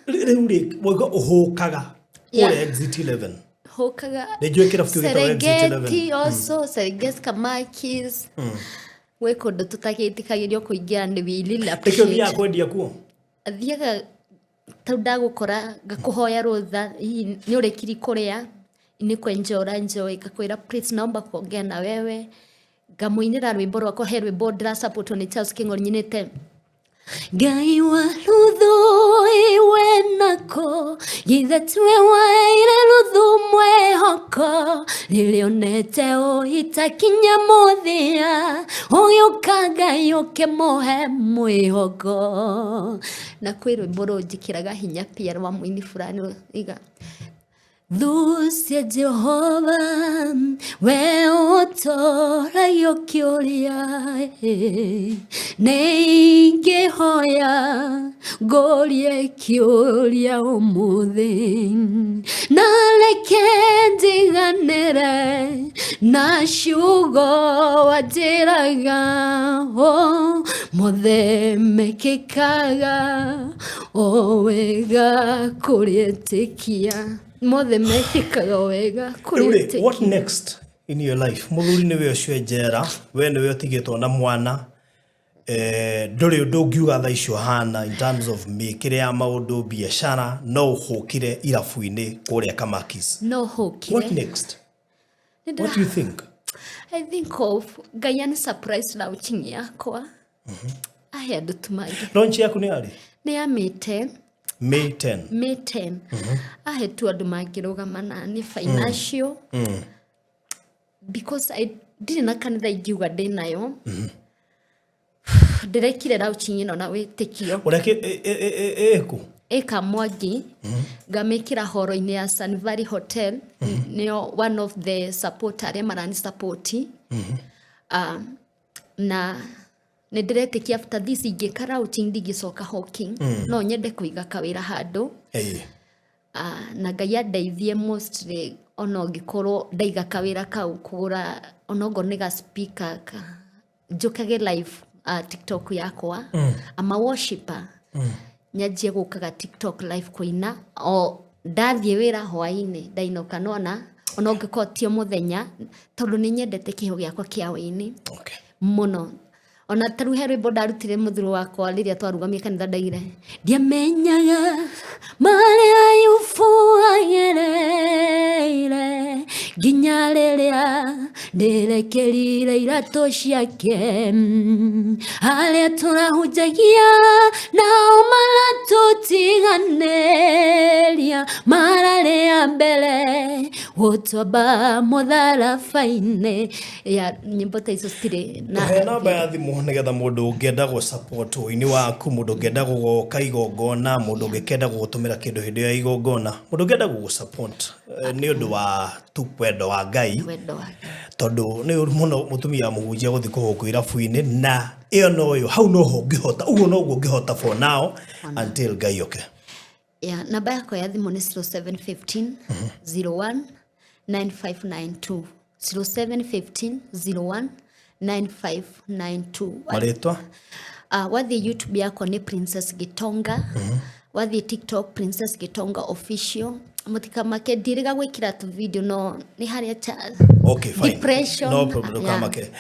Rĩu rĩ woiga ũhũkaga kũrĩa exit 11. Hũkaga. Nĩ njũĩ kĩrabu kĩu gĩtagwo exit 11. Serengeti also, Serengeti Kamakis. Gwĩ kũndũ tũtagĩtĩkagĩrio kũingĩra nĩ wili appreciate. Nĩkĩo thiaga kwendia kuo? Thiaga tondũ ndagũkora ngakũhoya rũtha nĩ ũrĩkiri kũrĩa nĩ kwenjora enjoy ngakwĩra please naomba kuongea na wewe ngamũinĩra rwĩmbo rwakwa he rwĩmbo ndĩrasupportwo nĩ Charles King'ori nyinĩte Ngai wa ruthu iwe nako githe tiwe waire ruthu mwĩhoko rĩrĩonete ũitakinya mũthia ũgĩũka Ngai ũkĩmũhe mwĩhoko na kwĩ rwĩmbo rũu njĩkĩraga hinya pia rwa mũini fulani iga Lucia Jehova we ũtũũragia ũkĩũria nĩingĩhoya ngũrie kĩũria ũmũthĩ na reke ndiganĩre na ciugo wanjĩraga mũthemekĩkaga o wega kũrĩtĩkia What next in your life? Mũthuri nĩwe ũcio njera, we nĩwe ũtigĩtwo na mwana. Ndũrĩ ũndũ ũngiuga thaa icio hana in terms of mĩkĩre ya maũndũ biacara no ũhũkire irabu-inĩ kũrĩa Kamakis. No hũkire. What next? What do you think? I think of Gaian surprise launching yakwa. Ahe andũ tũmangĩ. Launch yaku nĩ arĩ? Nĩ amĩte. May 10. May 10. Ahetu andu mangirũgamana ni financial. Because I ndina kanitha ingiuga ndinayo. Ndirekire rauchi ino na witikio. Ureke eku. Eka Mwangi ngamikira horo-ini ya Sun Valley Hotel nio one of the supporter aria marani support na ndiretikia after this ingikara utingi gicoka Hawking no nyende kuiga kawira handu na Ngai andeithie mostly ono ngikorwo ndaiga kawira kau kugura onogo niga speaker njukage live TikTok yakwa ama worshiper nyajie gukaga TikTok live kuina o ndathie wira hwaini ndainoka nona ona ngikotio muthenya tondu ni nyendete kiho giakwa kia wini muno ona taru herbo ndarutire muthuru wakwa riria twarugamia kanitha ndaire ndiamenyaga maria yufuagereire nginya riria ndirekerire irato ciake aria turahunjagia nao maratotiganeria mararia mbere gutwamba mutharabaine ya nyimbo ta icio citire na namba ya thimu nigetha mundu ungienda go support uini waku mundu ungienda gugoka igongona mundu ungikenda gugutumira kindu hindi ya igongona mundu ungienda gugu support ni undu wa tukwendo wa Ngai tondu ni muno mutumia muhunjia guthi kuhuku irabu-ini na iyo no yo hau no ho ngihota uguo no guo ngihota for now until Ngai oke. Yeah, namba yako ya thimu ni 0715 01 9592 0715 01 9592. Maretwa wathi YouTube yako ni Princess Gitonga. Wathi TikTok Princess Gitonga official. Mutika make diriga gwikira tu video no ni haria cha okay fine depression no problem kama ke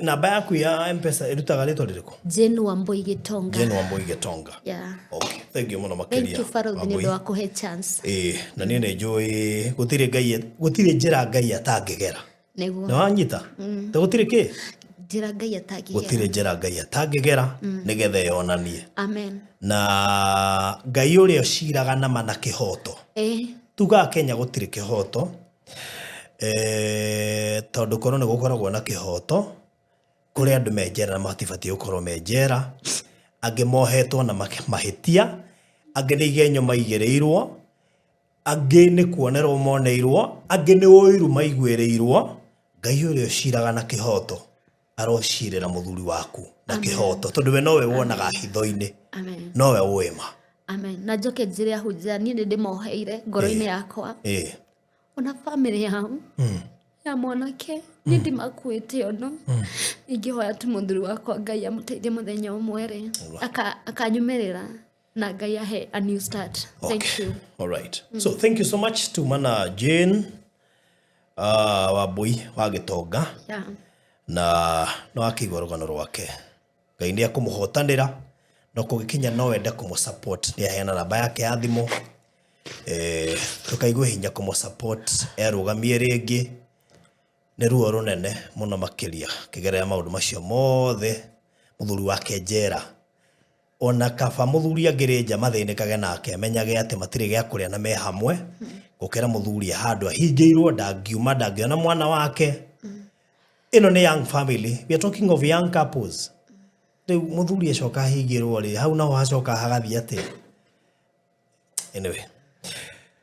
namba yaku ya M-Pesa irutaga rito ririko Jane Wambui Gitonga yeah okay thank you muno makeria thank you Farod ni ndo wako he chance na ni enjoy gutire njira Ngai atangigera neguo na wanyita ta gutire ki njira Ngai atangigera gutire njira Ngai atangigera nigethe yonanie amen na Ngai uri ociraga na mana kihoto tuga Kenya gutire kihoto tondu kono ni gukoragwo na kihoto kuri andu menjera na matibati gukorwo menjera ange mohetwo na mahitia ange ni igenyo maigereirwo ange ni kuonerwo moneirwo ange ni oiru maigwereirwo Ngai uri ociraga na kihoto arocirira muthuri waku na kihoto tondu we nowe wonaga hitho-ini nowe wema amen na njoke njire ahunjia ni ndimoheire ngoro-ini yakwa ona family yao ya mwanake ni ndimakuite ono ingihoya tu muthuri wakwa Ngai amuteithie muthenya umwe akanyumirira na Ngai ahe a new start. Thank you. All right. So thank you so much to mana Jane Wambui wa Gitonga. Yeah. Na no akigwa rugano rwake Ngai ni akumuhotanira no kugikinya no wende kumusupport ni aheana namba yake ya thimu tukaigwe hinya kumusupport erugamie ringi ni ruo runene muno makiria kigerea maundu macio mothe muthuri wake njera ona kaba muthuri angirinja mathinikage nake menyage ati matire gya kuria na me hamwe gukera muthuri handu ahingiirwo ndangiuma ndangiona mwana wake ino ni young family we are talking of young couples de muthuri acoka hingirwo ri hau na wacoka hagathi ati anyway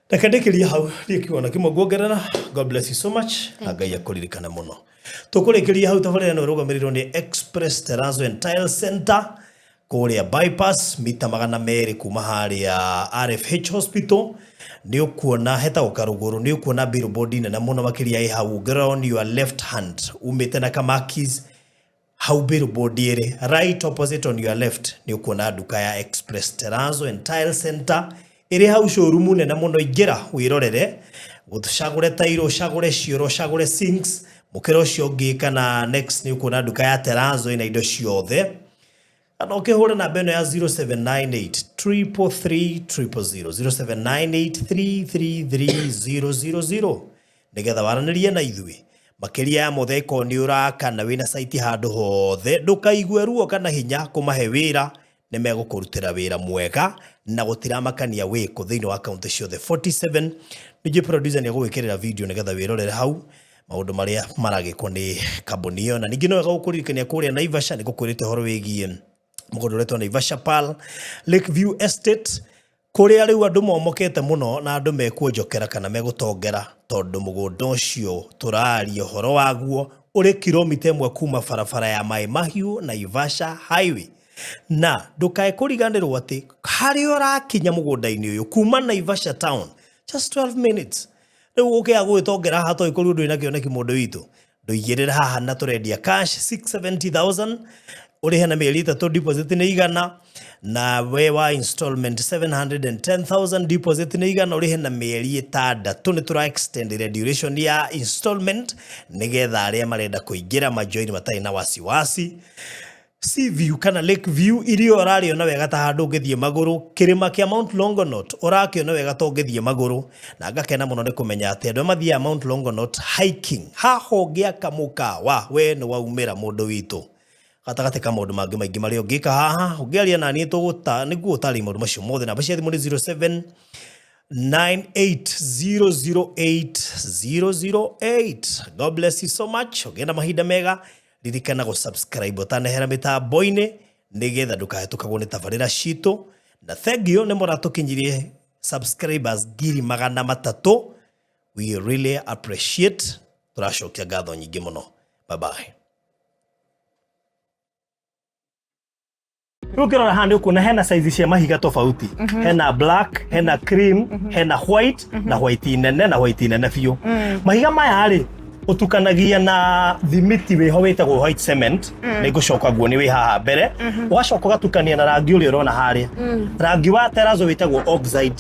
takandekiria hau rikiona kimwe guongerera God bless you so much na Ngai akuririkana muno tukurekeria hau tabarira no rugamiriro ni Express Terrazzo and Tile Center kuria bypass mita 200 kuma haria RFH hospital ni ukuona heta ukaruguru ni ukuona billboard na muno makiria ya hau ground your left hand umete na kamakis hau billboard ire right opposite on your left ni ukuona duka ya Express Terrazzo and Tile Center ire hau showroom ne na muno igira wirorere gutushagure tairo shagure cioro shagure sinks mukero cio ngika next ni ukuona duka ya Terrazzo ina indo ciothe and okay hold na beno ya 0798 333 0798333000 nigetha waranirie na ithui makiria ya mutheko ni uraka na wina site handu hothe ndukaigwe ruo kana hinya kumahe wira nĩ megũkũrutĩra wĩra mwega na gũtiramakania wĩkũ thĩinĩ wa kaunti ciothe 47. Ningĩ producer nĩ agũgwĩkĩrĩra video nĩgetha wĩrorere hau maũndũ marĩa maragĩkwo nĩ kambuni ĩyo. Na ningĩ no wega gũkũririkania kũrĩa Naivasha nĩ gũkwĩrĩte horo wĩgiĩ mũgũnda ũretwo Naivasha Pearl Lakeview Estate, kũrĩa rĩu andũ momokete mũno na andũ mekuonjokera kana megũtongera tondũ mũgũnda ũcio tũraria ũhoro waguo ũrĩ kilomita 1 kuma barabara ya Mai Mahiũ Naivasha Highway. Na ndũkae kũriganĩrwo atĩ harĩa ũrakinya mũgũnda-inĩ ũyũ kuma Naivasha town just 12 minutes. Rĩu ũkĩya gwĩtongera haha tondũ kũrĩ ũndũ wĩna kĩoneki mũndũ witũ ndũigĩrĩra haha na tũrendia cash 670,000 ũrĩhe na mĩeri 3 deposit nĩ igana, na we wa installment 710,000 deposit nĩ igana ũrĩhe na mĩeri 6. Nĩ tũra extend duration ya installment nĩgetha arĩa marenda kũingĩra majoini matarĩ na wasiwasi. Sea view kana lake view irio ũrarĩona wega ta handũ ũngĩthiĩ magũrũ. Kĩrĩma kĩa Mount Longonot ũrakĩona wega ta ũngĩthiĩ magũrũ, na ngakena mũno nĩ kũmenya atĩ andũ mathiaga Mount Longonot hiking haha ũngĩaka mũkawa we nĩ waumĩra mũndũ witũ. Gatagatĩ ka maũndũ mangĩ maingĩ marĩa ũngĩka haha ũngĩaria na niĩ nĩguo ũtarĩ maũndũ macio mothe. Namba cia thimũ nĩ 0798008008. God bless you so much. Ũgĩenda mahinda mega, ririkana gũsubscribe ũtanehera mĩtambo-inĩ nĩgetha ndũkahĩtũkagwo nĩ tabarĩra citũ. Na thengio nĩ mũratũkinyirie subscribers 300,000. We really appreciate. Tũracokia ngatho nyingĩ mũno. Bye bye. Ukirora handi ukuna hena size cia mahiga tofauti. Hena black, hena cream, hena white na white nene na white nene biũ. Mahiga maya rĩ utukanagia na thimiti weho wetagwo white cement. Nĩngũcoka guo nĩ wĩ haha mbere. Ũgacoka ũgatukania na rangi ũrĩa ũrona harĩa. Rangi wa terrazzo wetagwo oxide.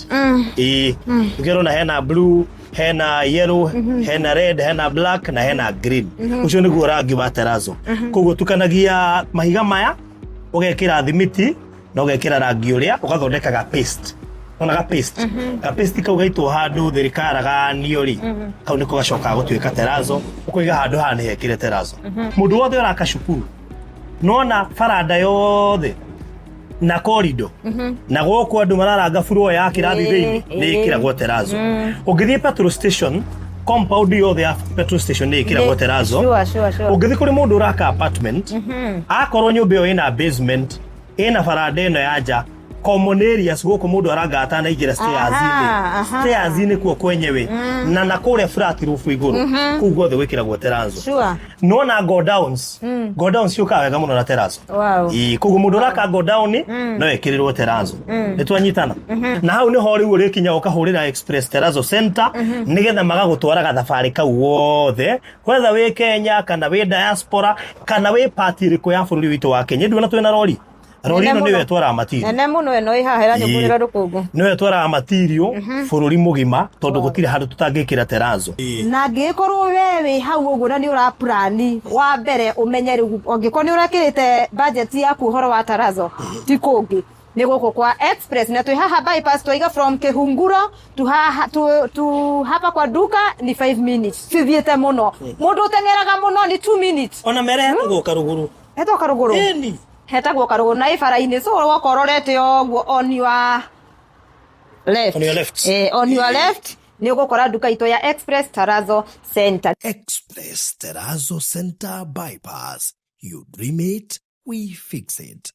Ukirona hena blue, hena yellow, hena red, hena black na hena green. Ucio nĩguo rangi wa terrazzo. Koguo tukanagia mahiga maya ũgekĩra thimiti na ũgekĩra rangi ũrĩa ũgathondeka ga paste. Ona ga paste. Ga paste kau gaitwo handũ thĩ karaganio ri. Kau nĩko gacoka gũtuĩka terrazzo. Ũkũiga handũ haha nĩ hekĩre terrazzo. Mũndũ wothe ũraka cukuru nona farada yothe na corridor na gũkũ andũ mararanga floor ya kĩrathi thĩinĩ nĩ ĩkĩragwo terrazzo. Ũngĩthiĩ petrol station compound yothe ya petrol station nĩ ĩkĩragwo terrazzo. Ũngĩthiĩ kũrĩ mũndũ ũraka apartment akorwo nyũmba ĩyo ĩna basement ĩna farada ĩno ya nja common areas gũkũ mũndũ arangata na igĩra stairs-inĩ kuo kwenyewe na nakũrĩa flat roof igũrũ kũu guothe gwĩkĩragwo terrazzo. Nona go downs ciũkaga wega mũno na terrazzo. Kũguo mũndũ ũraka go down no ekĩrĩrwo terrazzo. Nĩtwanyitana. Na hau nĩho rĩu ũrĩkinya ũkahũrĩra express terrazzo center nĩgetha magagũtwara gathabarĩ kau wothe whether wĩ Kenya kana wĩ diaspora kana wĩ party ĩrĩkũ ya bũrũri witũ wa Kenya. Nduona twĩna rori. Rori ĩno nĩwe twaraga material. Nene mũno ĩno ĩhaha ĩranyũmũrĩra rũkũngũ. Nĩwe twaraga material bũrũri mũgima tondũ gũtirĩ handũ tutangĩkĩra terrazzo. Na ngĩkorwo we wĩ hau ũguo na nĩ ũra plan wa mbere ũmenye rĩu ũngĩkorwo nĩ ũrakĩrĩte budget yaku ũhoro wa terrazzo ti kũngĩ nĩ gũkũ kwa express na twĩ haha bypass twaiga from Kĩhunguro to hapa kwa duka ni 5 minutes. Tuthiĩte mũno. Mũndũ ũteng'eraga mũno ni 2 minutes. Ona mere hetagwo Karũgũrũ. Hetagwo Karũgũrũ. Eni. Hetagwo Karũgũrũ na ibarabara-inĩ so wakororete ũguo on your left. On your left nĩ ũgũkora duka itũ ya Express Terrazzo Center. Express Terrazzo Center bypass. You dream it, we fix it.